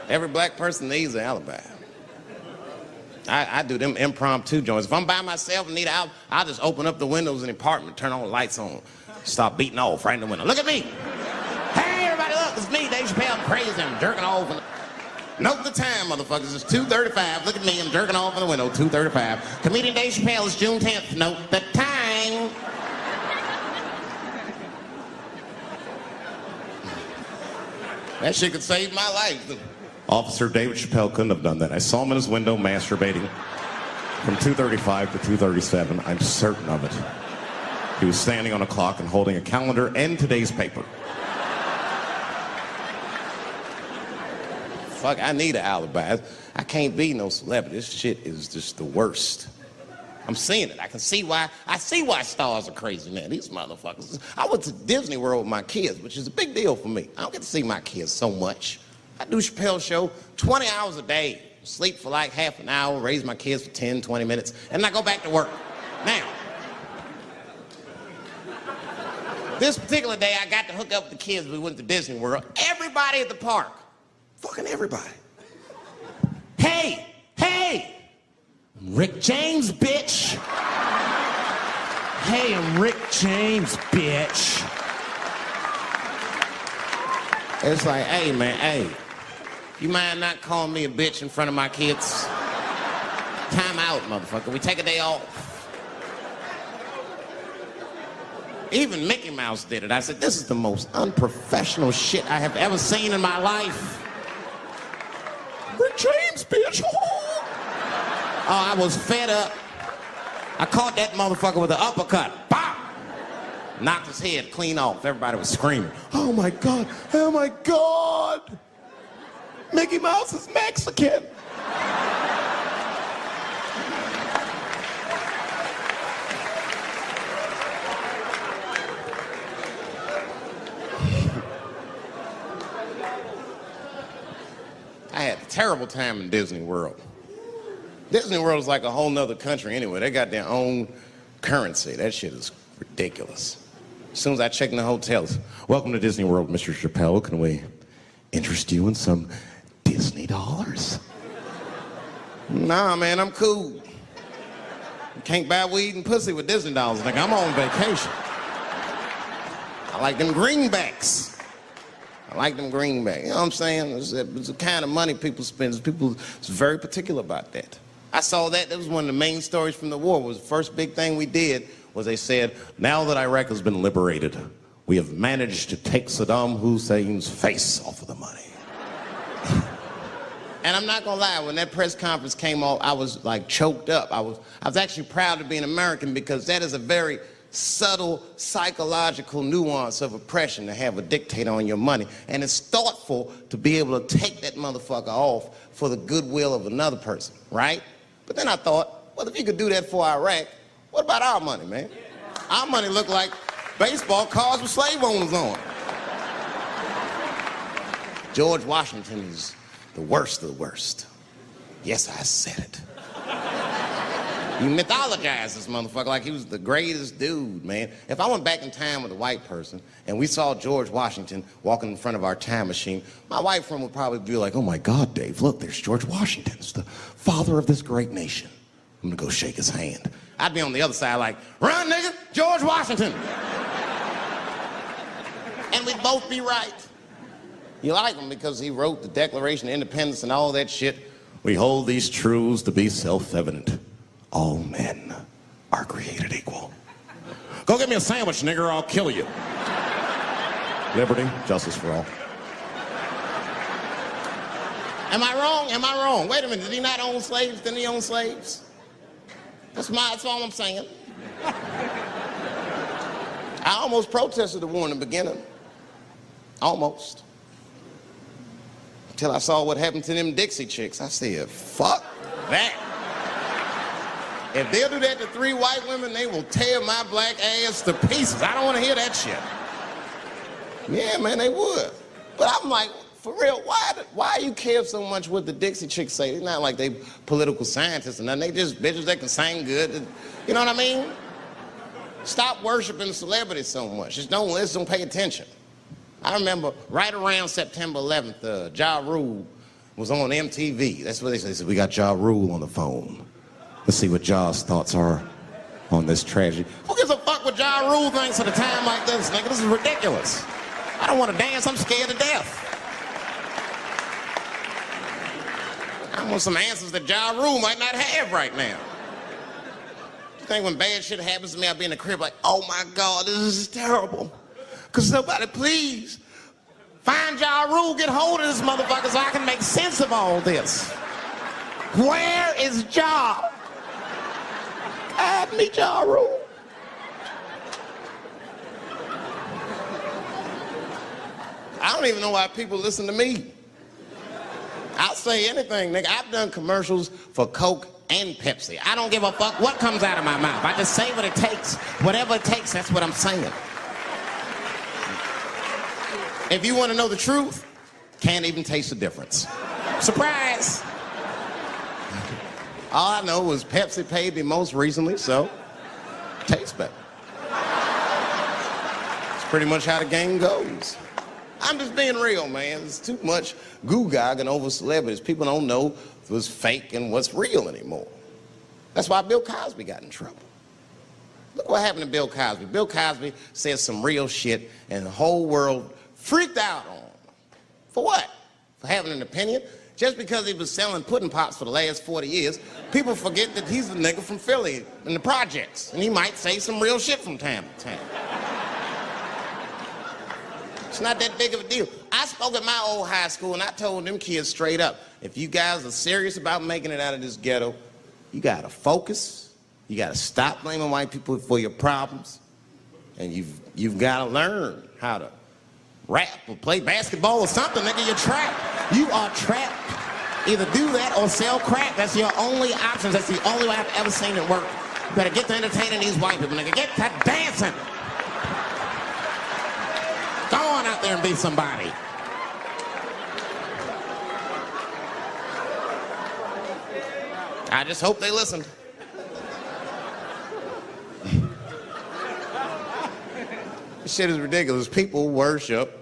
Every black person needs an alibi. I do them impromptu joints. If I'm by myself and need an alibi, I'll just open up the windows in the apartment, turn all the lights on, start beating off right in the window. Look at me. Hey, everybody, look, it's me, Dave Chappelle. I'm crazy, I'm jerking off. Note the time, motherfuckers. It's 2:35. Look at me, I'm jerking off in the window, 2:35. Comedian Dave Chappelle is June 10th. Note the time. That shit could save my life. Officer David Chappelle couldn't have done that. I saw him in his window masturbating from 2:35 to 2:37. I'm certain of it. He was standing on a clock and holding a calendar and today's paper. Fuck, I need an alibi. I can't be no celebrity. This shit is just the worst. I'm seeing it. I see why stars are crazy, man. These motherfuckers. I went to Disney World with my kids, which is a big deal for me. I don't get to see my kids so much. I do Chappelle show 20 hours a day, sleep for like half an hour, raise my kids for 10, 20 minutes, and I go back to work. Now, this particular day, I got to hook up with the kids. We went to Disney World. Everybody at the park, fucking everybody. Hey, Rick James, bitch. Hey, I'm Rick James, bitch. It's like, hey, man, hey. You mind not calling me a bitch in front of my kids? Time out, motherfucker. We take a day off. Even Mickey Mouse did it. I said, this is the most unprofessional shit I have ever seen in my life. Rick James, bitch. Oh, I was fed up. I caught that motherfucker with an uppercut. Bop! Knocked his head clean off. Everybody was screaming. Oh my God, oh my God. Mickey Mouse is Mexican. I had a terrible time in Disney World. Disney World is like a whole nother country anyway. They got their own currency. That shit is ridiculous. As soon as I check in the hotels, welcome to Disney World, Mr. Chappelle. Can we interest you in some Disney dollars? Nah, man, I'm cool. You can't buy weed and pussy with Disney dollars. Like, I'm on vacation. I like them greenbacks. You know what I'm saying? It's the kind of money people spend. People is very particular about that. I saw that. That was one of the main stories from the war. It was the first big thing we did was they said, now that Iraq has been liberated, we have managed to take Saddam Hussein's face off of the money. And I'm not gonna lie, when that press conference came off, I was like choked up. I was actually proud to be an American because that is a very subtle psychological nuance of oppression to have a dictator on your money. And it's thoughtful to be able to take that motherfucker off for the goodwill of another person, right? But then I thought, well, if you could do that for Iraq, what about our money, man? Our money looked like baseball cards with slave owners on it. George Washington is the worst of the worst. Yes, I said it. You mythologize this motherfucker like he was the greatest dude, man. If I went back in time with a white person and we saw George Washington walking in front of our time machine, my white friend would probably be like, oh my God, Dave, look, there's George Washington. It's the father of this great nation. I'm gonna go shake his hand. I'd be on the other side like, run, nigga, George Washington. And we'd both be right. You like him because he wrote the Declaration of Independence and all that shit. We hold these truths to be self-evident. All men are created equal. Go get me a sandwich, nigger, or I'll kill you. Liberty, justice for all. Am I wrong? Am I wrong? Wait a minute, did he not own slaves? Didn't he own slaves? That's all I'm saying. I almost protested the war in the beginning. Almost. Until I saw what happened to them Dixie chicks. I said, fuck that. If they'll do that to 3 white women, they will tear my black ass to pieces. I don't want to hear that shit. Yeah, man, they would. But I'm like, for real, why you care so much what the Dixie chicks say? It's not like they political scientists or nothing. They just bitches that can sing good. You know what I mean? Stop worshiping celebrities so much. Just don't listen, don't pay attention. I remember right around September 11th, Ja Rule was on MTV. That's what they said. They said, we got Ja Rule on the phone. Let's see what Ja's thoughts are on this tragedy. Who gives a fuck what Ja Rule thinks at a time like this, nigga? This is ridiculous. I don't want to dance. I'm scared to death. I want some answers that Ja Rule might not have right now. You think when bad shit happens to me, I'll be in the crib like, oh my God, this is terrible. Could somebody please find Ja Rule, get hold of this motherfucker so I can make sense of all this? Where is Ja? Guide me, Ja Rule. I don't even know why people listen to me. I'll say anything, nigga. I've done commercials for Coke and Pepsi. I don't give a fuck what comes out of my mouth. I just say what it takes. Whatever it takes, that's what I'm saying. If you want to know the truth, can't even taste the difference. Surprise! All I know was Pepsi paid me most recently, so tastes better. It's pretty much how the game goes. I'm just being real, man. There's too much goo-gagging over celebrities. People don't know what's fake and what's real anymore. That's why Bill Cosby got in trouble. Look what happened to Bill Cosby. Bill Cosby said some real shit, and the whole world freaked out on him. For what? For having an opinion? Just because he was selling pudding pops for the last 40 years, people forget that he's a nigga from Philly in the projects, and he might say some real shit from time to time. It's not that big of a deal. I spoke at my old high school, and I told them kids straight up, if you guys are serious about making it out of this ghetto, you gotta focus, you gotta stop blaming white people for your problems, and you've gotta learn how to rap or play basketball or something, nigga. You're trapped. You are trapped. Either do that or sell crack. That's your only options. That's the only way I've ever seen it work. You better get to entertaining these white people, nigga. Get to dancing. Go on out there and be somebody. I just hope they listened. This shit is ridiculous. People worship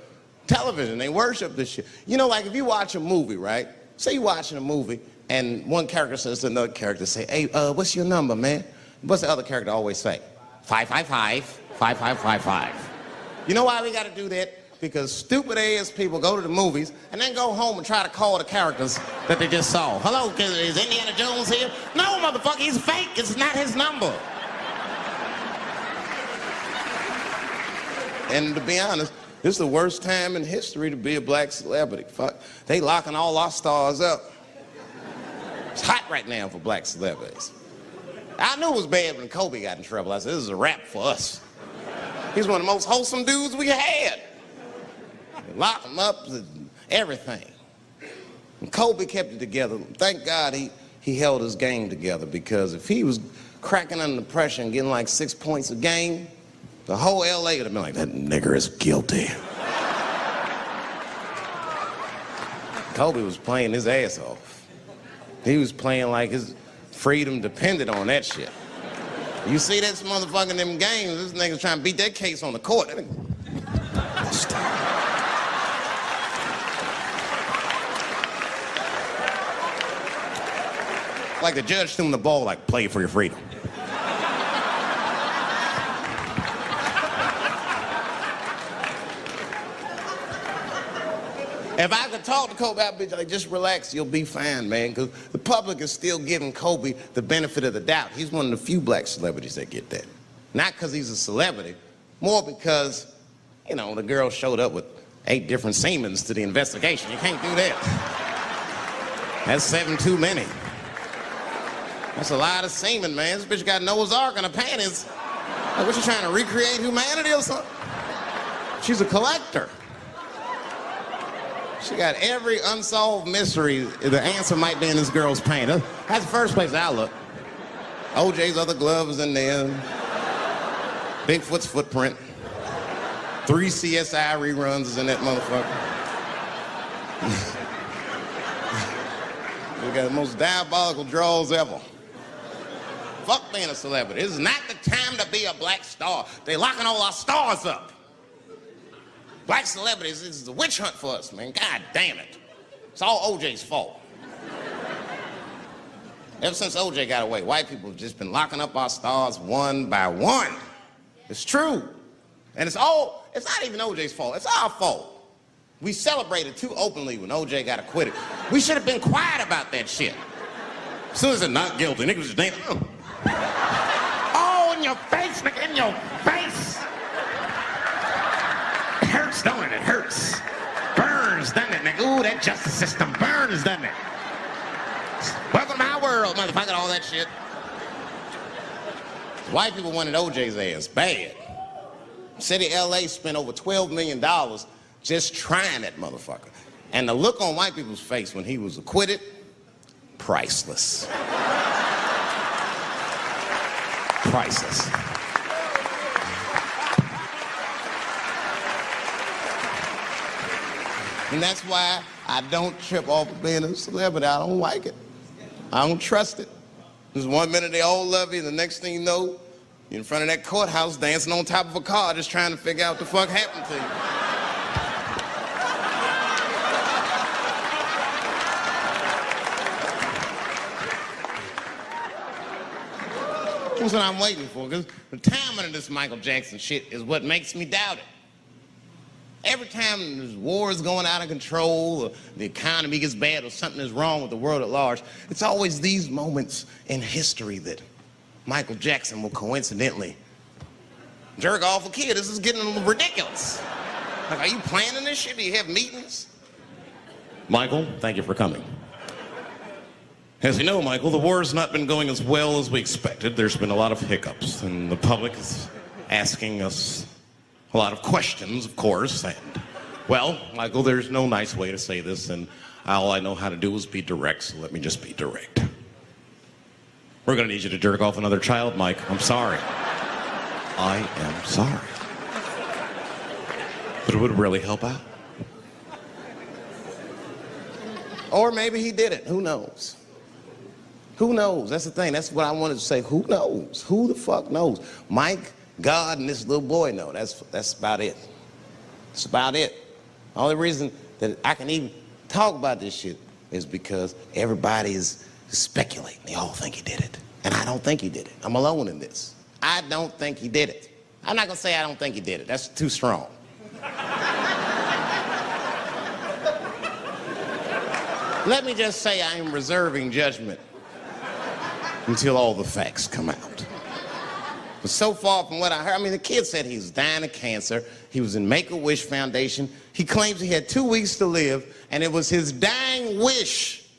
television. They worship this shit. You know, like if you watch a movie, right? Say you're watching a movie and one character says to another character, say, hey, what's your number, man? What's the other character always say? 555, 5555. You know why we gotta do that? Because stupid ass people go to the movies and then go home and try to call the characters that they just saw. Hello, is Indiana Jones here? No, motherfucker, he's fake. It's not his number. And to be honest, this is the worst time in history to be a black celebrity. Fuck, they locking all our stars up. It's hot right now for black celebrities. I knew it was bad when Kobe got in trouble. I said, this is a wrap for us. He's one of the most wholesome dudes we had. They locked him up, everything. And Kobe kept it together. Thank God he held his game together, because if he was cracking under pressure and getting like 6 points a game, the whole LA would have been like, that nigger is guilty. Kobe was playing his ass off. He was playing like his freedom depended on that shit. You see this motherfucker in them games, this nigga's trying to beat that case on the court. Like the judge threw him the ball, like, play for your freedom. If I could talk to Kobe, I'd be like, just relax, you'll be fine, man, because the public is still giving Kobe the benefit of the doubt. He's one of the few black celebrities that get that. Not because he's a celebrity, more because, you know, the girl showed up with 8 different semens to the investigation. You can't do that. That's 7 too many. That's a lot of semen, man. This bitch got Noah's Ark in her panties. Like, what, you trying to recreate humanity or something? She's a collector. She got every unsolved mystery. The answer might be in this girl's paint. That's the first place I look. OJ's other glove is in there. Bigfoot's footprint. 3 CSI reruns is in that motherfucker. We got the most diabolical draws ever. Fuck being a celebrity. This is not the time to be a black star. They locking all our stars up. Black celebrities, this is a witch hunt for us, man. God damn it. It's all OJ's fault. Ever since OJ got away, white people have just been locking up our stars one by one. It's true. And it's not even OJ's fault. It's our fault. We celebrated too openly when OJ got acquitted. We should have been quiet about that shit. As soon as they're not guilty, niggas just damn. Oh, in your face, nigga, in your face. It hurts, don't it? It hurts. Burns, doesn't it, nigga? Ooh, that justice system burns, doesn't it? Welcome to my world, motherfucker, all that shit. White people wanted OJ's ass bad. City of LA spent over $12 million just trying that motherfucker. And the look on white people's face when he was acquitted, priceless. Priceless. And that's why I don't trip off of being a celebrity. I don't like it. I don't trust it. There's 1 minute they all love you, and the next thing you know, you're in front of that courthouse dancing on top of a car just trying to figure out what the fuck happened to you. That's what I'm waiting for, because the timing of this Michael Jackson shit is what makes me doubt it. Every time there's wars going out of control, or the economy gets bad, or something is wrong with the world at large, it's always these moments in history that Michael Jackson will coincidentally jerk off a kid. This is getting a little ridiculous. Like, are you planning this shit? Do you have meetings? Michael, thank you for coming. As you know, Michael, the war has not been going as well as we expected. There's been a lot of hiccups, and the public is asking us a lot of questions, of course, and, well, Michael, there's no nice way to say this, and all I know how to do is be direct, so let me just be direct. We're gonna need you to jerk off another child, Mike. I'm sorry. I am sorry. But it would really help out. Or maybe he did it. Who knows? Who knows? That's the thing. That's what I wanted to say. Who knows? Who the fuck knows? Mike, God, and this little boy know. That's about it. That's about it. The only reason that I can even talk about this shit is because everybody is speculating. They all think he did it. And I don't think he did it. I'm alone in this. I don't think he did it. I'm not gonna say I don't think he did it. That's too strong. Let me just say I am reserving judgment until all the facts come out. But so far from what I heard, I mean, the kid said he was dying of cancer. He was in Make-A-Wish Foundation. He claims he had 2 weeks to live, and it was his dying wish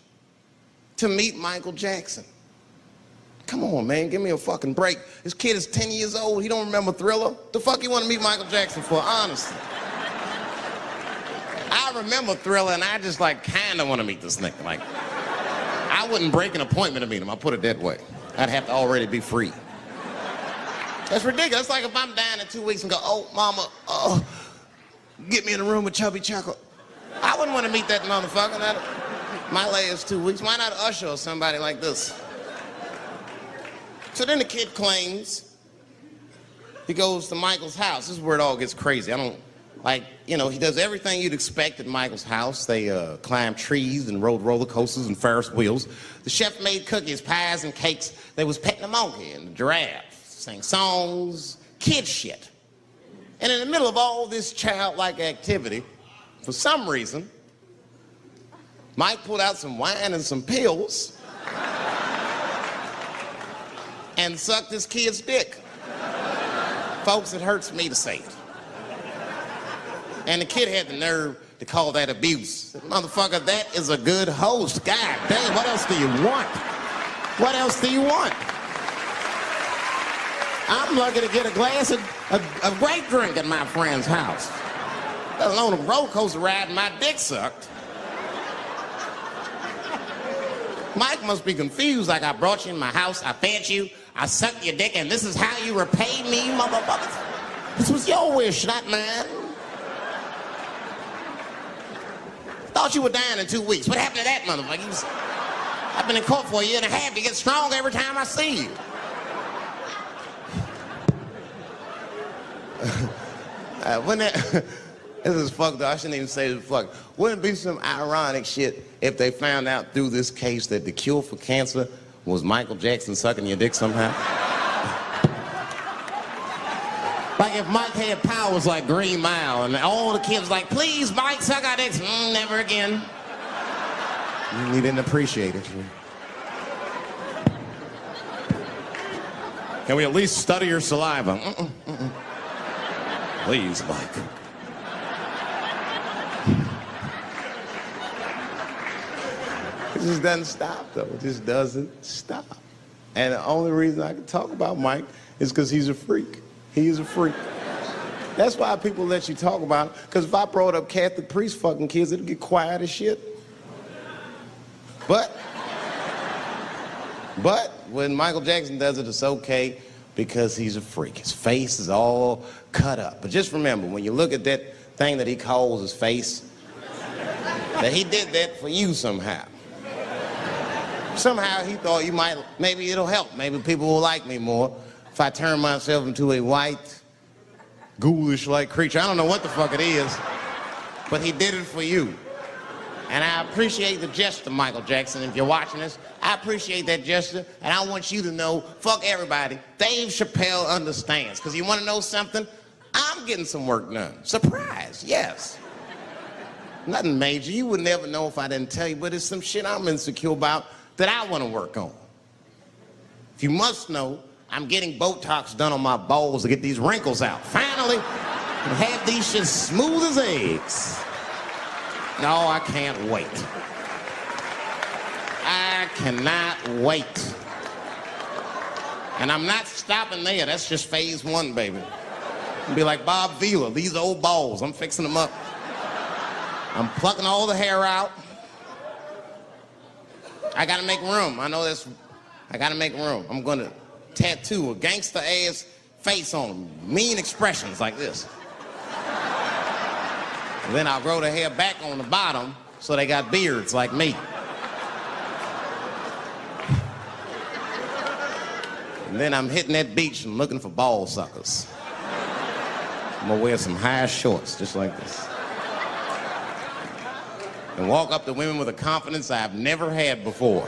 to meet Michael Jackson. come on, man, give me a fucking break. This kid is 10 years old. He don't remember Thriller. The fuck you want to meet Michael Jackson for, honestly? I remember Thriller, and I just, like, kind of want to meet this nigga. Like, I wouldn't break an appointment to meet him. I'll put it that way. I'd have to already be free. That's ridiculous. It's like if I'm dying in 2 weeks and go, oh, mama, get me in a room with Chubby Chuckle. I wouldn't want to meet that motherfucker. My last 2 weeks. Why not Usher or somebody like this? So then the kid claims he goes to Michael's house. This is where it all gets crazy. He does everything you'd expect at Michael's house. They climbed trees and rode roller coasters and Ferris wheels. The chef made cookies, pies, and cakes. They was petting a monkey and a giraffe, sang songs, kid shit. And in the middle of all this childlike activity, for some reason, Mike pulled out some wine and some pills and sucked his kid's dick. Folks, it hurts me to say it. And the kid had the nerve to call that abuse. Motherfucker, that is a good host. God damn, what else do you want? What else do you want? I'm lucky to get a glass of great drink at my friend's house. Let alone a roller coaster ride and my dick sucked. Mike must be confused, like I brought you in my house, I fed you, I sucked your dick, and this is how you repay me, motherfuckers? This was your wish, not mine. Thought you were dying in 2 weeks. What happened to that motherfucker? I've been in court for a year and a half. You get stronger every time I see you. This is fucked up. I shouldn't even say this fuck. Wouldn't it be some ironic shit if they found out through this case that the cure for cancer was Michael Jackson sucking your dick somehow? Like if Mike had powers like Green Mile and all the kids like, please, Mike, suck our dicks. Never again. You didn't appreciate it. Can we at least study your saliva? Please, Mike. It just doesn't stop, though. It just doesn't stop. And the only reason I can talk about Mike is because he's a freak. He's a freak. That's why people let you talk about it. Because if I brought up Catholic priest fucking kids, it'd get quiet as shit. But when Michael Jackson does it, it's okay because he's a freak. His face is all cut up. But just remember, when you look at that thing that he calls his face, that he did that for you somehow. Somehow he thought maybe it'll help. Maybe people will like me more if I turn myself into a white, ghoulish-like creature. I don't know what the fuck it is, but he did it for you. And I appreciate the gesture, Michael Jackson. If you're watching this, I appreciate that gesture, and I want you to know, fuck everybody, Dave Chappelle understands. Because you want to know something? I'm getting some work done. Surprise, yes. Nothing major. You would never know if I didn't tell you, but it's some shit I'm insecure about that I want to work on. If you must know, I'm getting Botox done on my balls to get these wrinkles out. Finally, have these shits smooth as eggs. No, I can't wait. I cannot wait. And I'm not stopping there. That's just phase one, baby. I'll be like Bob Vila, these old balls. I'm fixing them up. I'm plucking all the hair out. I gotta make room. I gotta make room. I'm gonna tattoo a gangster ass face on them. Mean expressions like this. And then I'll grow the hair back on the bottom so they got beards like me. And then I'm hitting that beach and looking for ball suckers. I'm gonna wear some high shorts just like this. And walk up to women with a confidence I've never had before.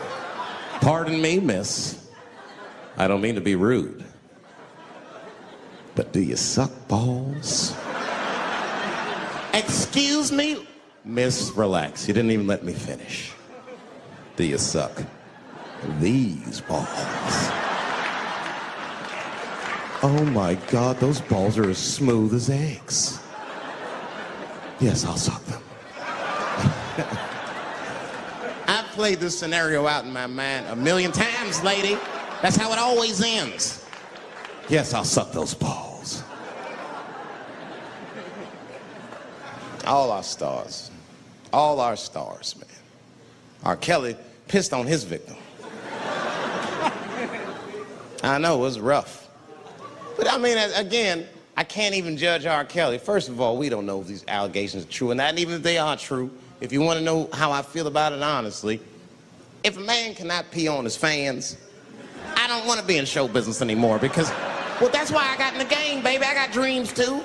Pardon me, miss. I don't mean to be rude. But do you suck balls? Excuse me? Miss, relax. You didn't even let me finish. Do you suck these balls? Oh my God, those balls are as smooth as eggs. Yes, I'll suck them. I've played this scenario out in my mind a million times, lady. That's how it always ends. Yes, I'll suck those balls. All our stars, man. R. Kelly pissed on his victim. I know, it was rough. But I mean, again, I can't even judge R. Kelly. First of all, we don't know if these allegations are true, and not even if they are true. If you want to know how I feel about it honestly, if a man cannot pee on his fans, I don't want to be in show business anymore because, well, that's why I got in the game, baby. I got dreams too.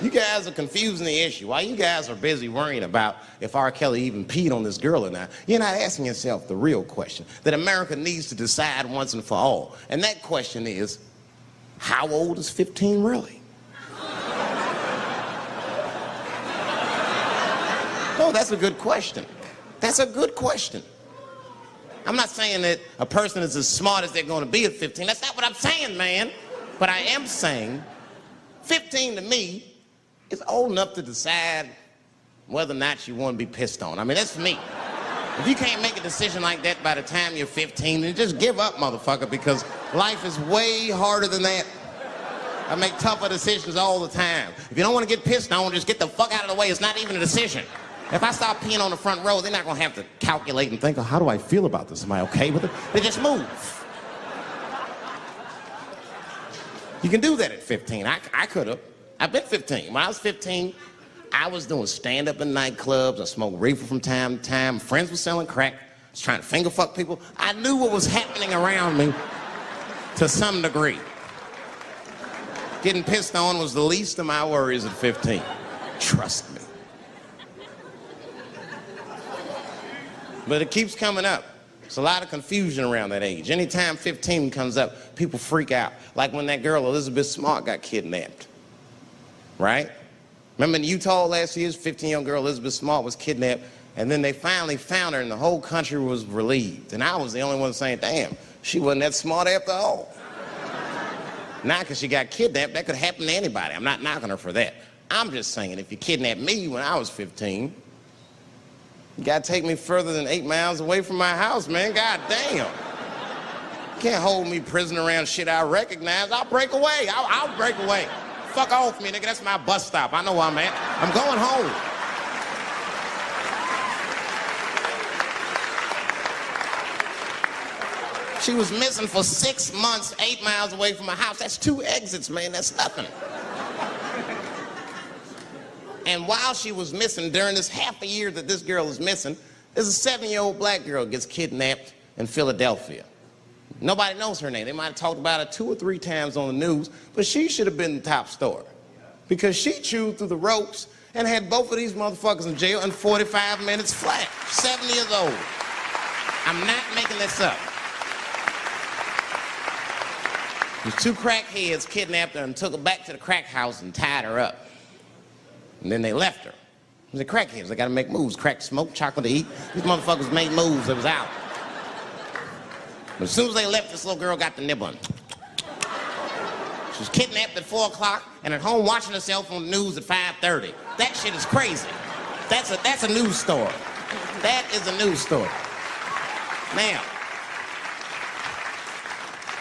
You guys are confusing the issue. While you guys are busy worrying about if R. Kelly even peed on this girl or not, you're not asking yourself the real question that America needs to decide once and for all. And that question is, how old is 15 really? No, that's a good question. That's a good question. I'm not saying that a person is as smart as they're going to be at 15. That's not what I'm saying, man. But I am saying 15 to me is old enough to decide whether or not you want to be pissed on. I mean, that's for me. If you can't make a decision like that by the time you're 15, then just give up, motherfucker, because life is way harder than that. I make tougher decisions all the time. If you don't want to get pissed on, just get the fuck out of the way. It's not even a decision. If I start peeing on the front row, they're not going to have to calculate and think, oh, how do I feel about this? Am I okay with it? They just move. You can do that at 15. I could have. I've been 15. When I was 15, I was doing stand-up in nightclubs. I smoked reefer from time to time. Friends were selling crack. I was trying to finger fuck people. I knew what was happening around me to some degree. Getting pissed on was the least of my worries at 15. Trust me. But it keeps coming up. There's a lot of confusion around that age. Anytime 15 comes up, people freak out. Like when that girl, Elizabeth Smart, got kidnapped. Right? Remember in Utah last year, 15-year-old girl Elizabeth Smart was kidnapped, and then they finally found her, and the whole country was relieved. And I was the only one saying, damn, she wasn't that smart after all. Not because she got kidnapped, that could happen to anybody. I'm not knocking her for that. I'm just saying, if you kidnapped me when I was 15, you gotta take me further than 8 miles away from my house, man. God damn. You can't hold me prisoner around shit I recognize. I'll break away. I'll break away. Fuck off me, nigga. That's my bus stop. I know where I'm at. I'm going home. She was missing for 6 months, 8 miles away from my house. That's 2 exits, man. That's nothing. And while she was missing, during this half a year that this girl is missing, there's a 7-year-old black girl gets kidnapped in Philadelphia. Nobody knows her name. They might have talked about it 2 or 3 times on the news, but she should have been the top story. Because she chewed through the ropes and had both of these motherfuckers in jail in 45 minutes flat. 7 years old. I'm not making this up. These 2 crackheads kidnapped her and took her back to the crack house and tied her up. And then they left her. They're crackheads. They gotta make moves. Crack to smoke, chocolate to eat. These motherfuckers made moves. They was out. But as soon as they left, this little girl got the nibbling. She was kidnapped at 4 o'clock and at home watching herself on the news at 5:30. That shit is crazy. That's a news story. That is a news story. Now,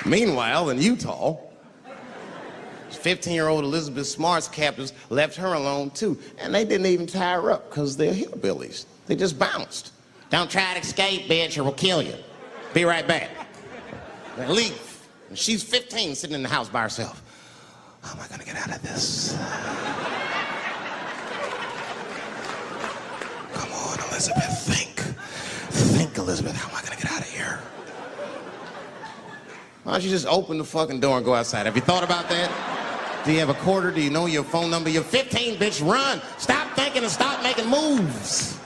meanwhile, in Utah, 15-year-old Elizabeth Smart's captors left her alone too. And they didn't even tie her up because they're hillbillies. They just bounced. Don't try to escape, bitch, or we'll kill you. Be right back. They leave. And she's 15, sitting in the house by herself. How am I gonna get out of this? Come on, Elizabeth, think. Think, Elizabeth, how am I gonna get out of here? Why don't you just open the fucking door and go outside? Have you thought about that? Do you have a quarter? Do you know your phone number? You're 15, bitch, run. Stop thinking and stop making moves.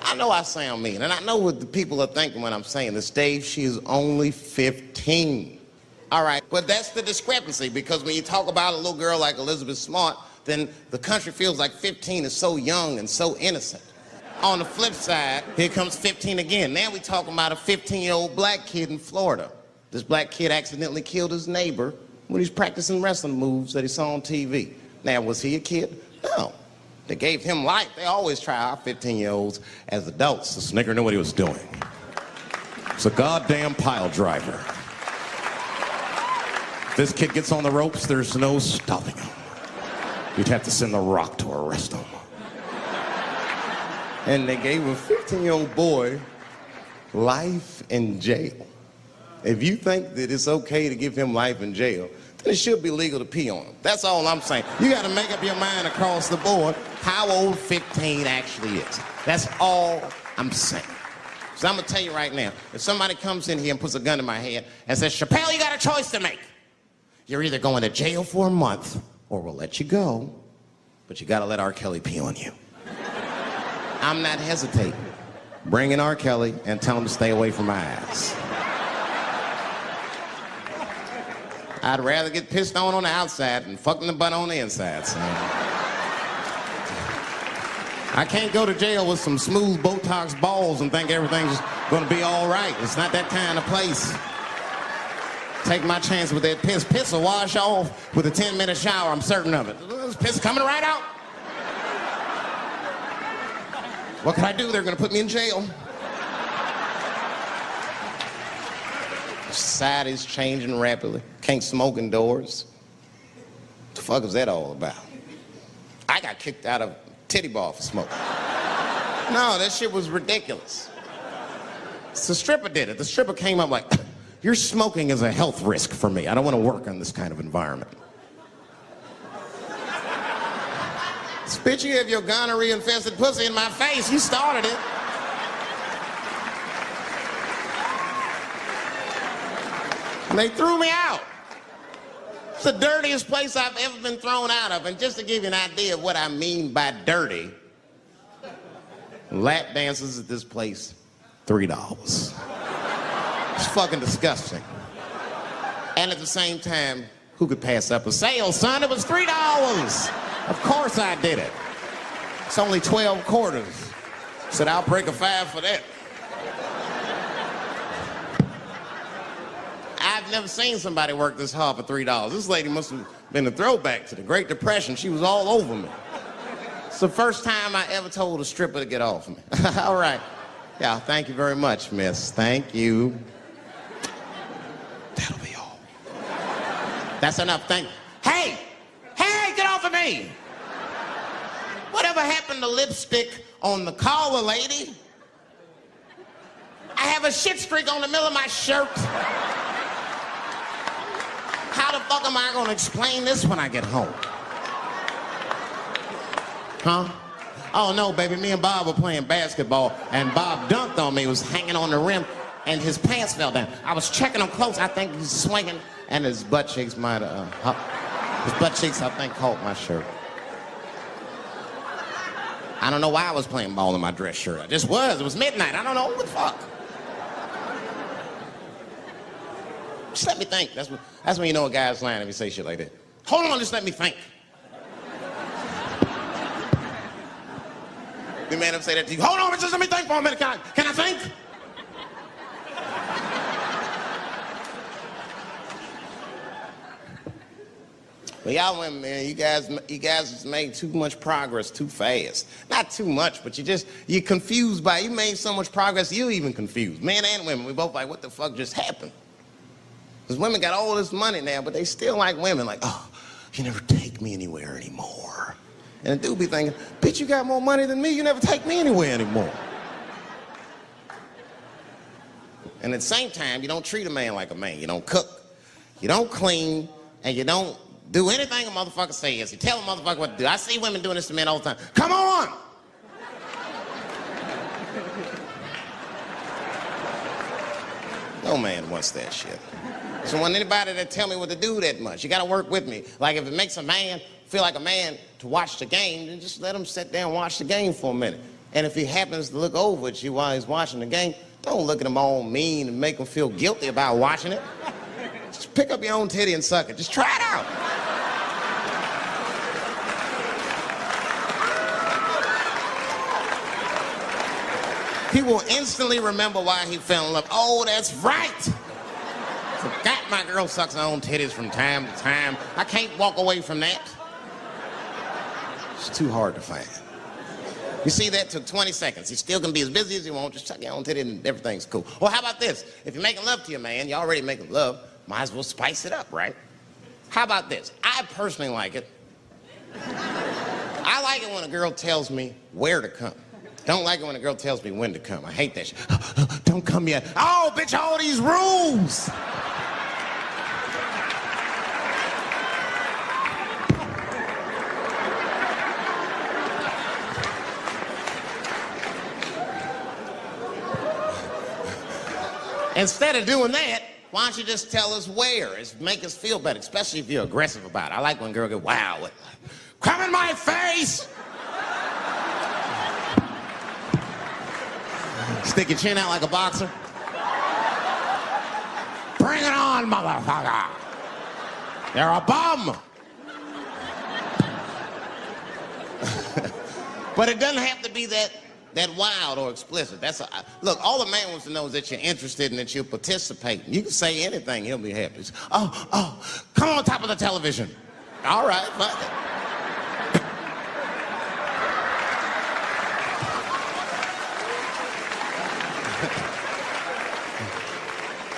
I know I sound mean, and I know what the people are thinking when I'm saying this. Dave, she is only 15. All right, but that's the discrepancy, because when you talk about a little girl like Elizabeth Smart, then the country feels like 15 is so young and so innocent. On the flip side, here comes 15 again. Now we're talking about a 15-year-old black kid in Florida. This black kid accidentally killed his neighbor when he was practicing wrestling moves that he saw on TV. Now, was he a kid? No. They gave him life. They always try our 15-year-olds as adults. This nigger knew what he was doing. It's a goddamn pile driver. If this kid gets on the ropes, there's no stopping him. You'd have to send the Rock to arrest him. And they gave a 15-year-old boy life in jail. If you think that it's okay to give him life in jail, then it should be legal to pee on him. That's all I'm saying. You got to make up your mind across the board how old 15 actually is. That's all I'm saying. So I'm going to tell you right now, if somebody comes in here and puts a gun in my head and says, Chappelle, you got a choice to make. You're either going to jail for a month or we'll let you go, but you got to let R. Kelly pee on you. I'm not hesitating. Bring in R. Kelly and tell him to stay away from my ass. I'd rather get pissed on the outside than fucking the butt on the inside, son. I can't go to jail with some smooth Botox balls and think everything's gonna be all right. It's not that kind of place. Take my chance with that piss. Piss will wash off with a 10-minute shower, I'm certain of it. This piss coming right out. What can I do? They're gonna put me in jail. Society's changing rapidly. Can't smoke indoors. What the fuck is that all about? I got kicked out of titty bar for smoking. No, that shit was ridiculous. So the stripper did it. The stripper came up like, your smoking is a health risk for me. I don't want to work in this kind of environment. Bitch, you have your gonorrhea-infested pussy in my face. You started it. And they threw me out. It's the dirtiest place I've ever been thrown out of. And just to give you an idea of what I mean by dirty, lap dances at this place, $3. It's fucking disgusting. And at the same time, who could pass up a sale, son? It was $3. Of course I did it. It's only 12 quarters. Said, I'll break a 5 for that. I've never seen somebody work this hard for $3. This lady must have been a throwback to the Great Depression. She was all over me. It's the first time I ever told a stripper to get off me. All right. Yeah, thank you very much, miss. Thank you. That'll be all. That's enough. Thank you. Hey! Hey, get off of me! Whatever happened to lipstick on the collar, lady? I have a shit streak on the middle of my shirt. How the fuck am I gonna explain this when I get home? Huh? Oh no, baby, me and Bob were playing basketball and Bob dunked on me, was hanging on the rim and his pants fell down. I was checking him close, I think he's swinging and his butt cheeks might have, his butt cheeks I think caught my shirt. I don't know why I was playing ball in my dress shirt. I just was, it was midnight, I don't know, what the fuck? Just let me think. That's when you know a guy's lying if he say shit like that. Hold on, just let me think. The man will say that to you. Hold on, just let me think for a minute. Can I think? But y'all women, man, you guys just made too much progress too fast. Not too much, but you're confused by it. You made so much progress, you're even confused. Men and women, we both like, what the fuck just happened? Because women got all this money now, but they still like women. Like, oh, you never take me anywhere anymore. And the dude be thinking, bitch, you got more money than me. You never take me anywhere anymore. And at the same time, you don't treat a man like a man. You don't cook, you don't clean, and you don't do anything a motherfucker says. You tell a motherfucker what to do. I see women doing this to men all the time. Come on! No man wants that shit. So want anybody to tell me what to do that much. You gotta work with me. Like if it makes a man feel like a man to watch the game, then just let him sit there and watch the game for a minute. And if he happens to look over at you while he's watching the game, don't look at him all mean and make him feel guilty about watching it. Just pick up your own titty and suck it. Just try it out. He will instantly remember why he fell in love. Oh, that's right. Forgot my girl sucks her own titties from time to time. I can't walk away from that. It's too hard to find. You see, that took 20 seconds. He still can be as busy as he wants, just chuck your own titty and everything's cool. Well, how about this? If you're making love to your man, you're already making love, might as well spice it up, right? How about this? I personally like it. I like it when a girl tells me where to come. Don't like it when a girl tells me when to come. I hate that shit. Don't come yet. Oh, bitch, all these rules. Instead of doing that, why don't you just tell us where? It's make us feel better, especially if you're aggressive about it. I like when a girl goes, wow, what? Come in my face! Stick your chin out like a boxer. Bring it on, motherfucker! You're a bum! But it doesn't have to be that wild or explicit. Look, all the man wants to know is that you're interested and that you're participating. You can say anything, he'll be happy. Oh, come on top of the television. All right, fine.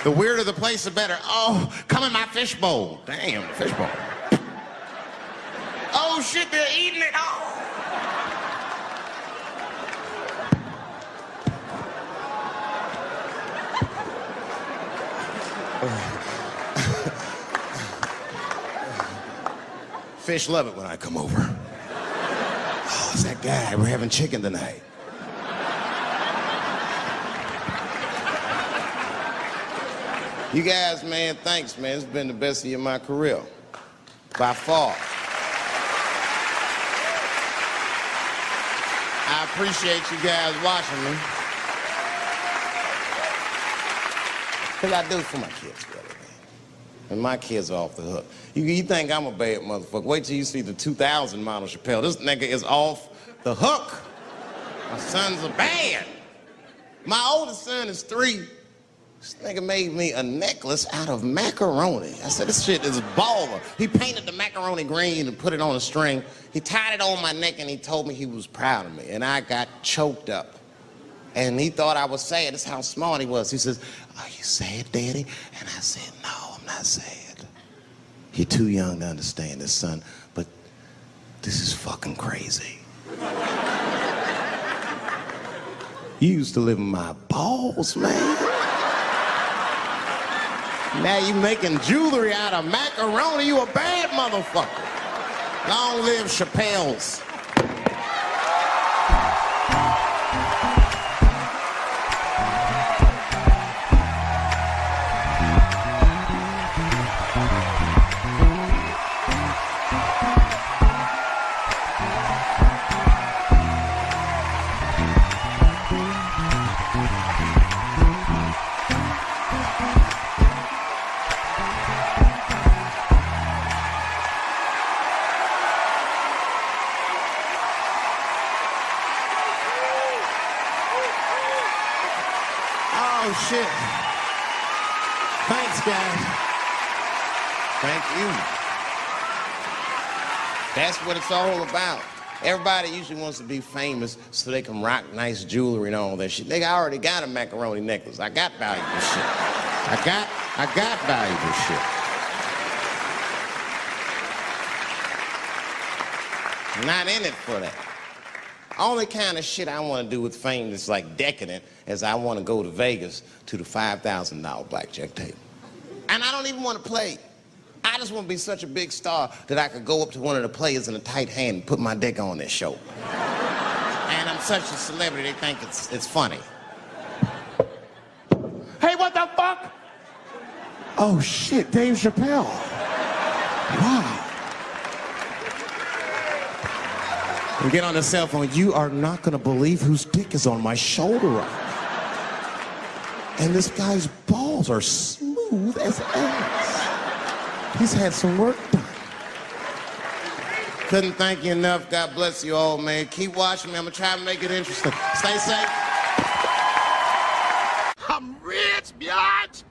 The weirder the place, the better. Oh, come in my fishbowl. Damn, fishbowl. Oh, shit, they're eating it. Oh. Fish love it when I come over. Oh, it's that guy. We're having chicken tonight. You guys, man, thanks, man. It's been the best year of my career. By far. I appreciate you guys watching me. Because I do it for my kids, brother, man. And my kids are off the hook. You think I'm a bad motherfucker. Wait till you see the 2000 model Chappelle. This nigga is off the hook. My sons are bad. My oldest son is 3. This nigga made me a necklace out of macaroni. I said, this shit is baller. He painted the macaroni green and put it on a string. He tied it on my neck and he told me he was proud of me. And I got choked up. And he thought I was sad. That's how smart he was. He says, are you sad, Daddy? And I said, no, I'm not sad. You're too young to understand this, son, but this is fucking crazy. You used to live in my balls, man. Now you making jewelry out of macaroni. You a bad motherfucker. Long live Chappelle's. Oh, shit. Thanks, guys. Thank you. That's what it's all about. Everybody usually wants to be famous so they can rock nice jewelry and all that shit. Nigga, I already got a macaroni necklace. I got valuable shit. I got valuable shit. Not in it for that. Only kind of shit I want to do with fame that's like decadent is I want to go to Vegas to the $5,000 blackjack table. And I don't even want to play. I just want to be such a big star that I could go up to one of the players in a tight hand and put my dick on their show. And I'm such a celebrity, they think it's funny. Hey, what the fuck? Oh, shit, Dave Chappelle. Wow. And get on the cell phone. You are not going to believe whose dick is on my shoulder right now. And this guy's balls are smooth as ass. He's had some work done. Couldn't thank you enough. God bless you all, man. Keep watching me. I'm going to try to make it interesting. Stay safe. I'm rich, biatch.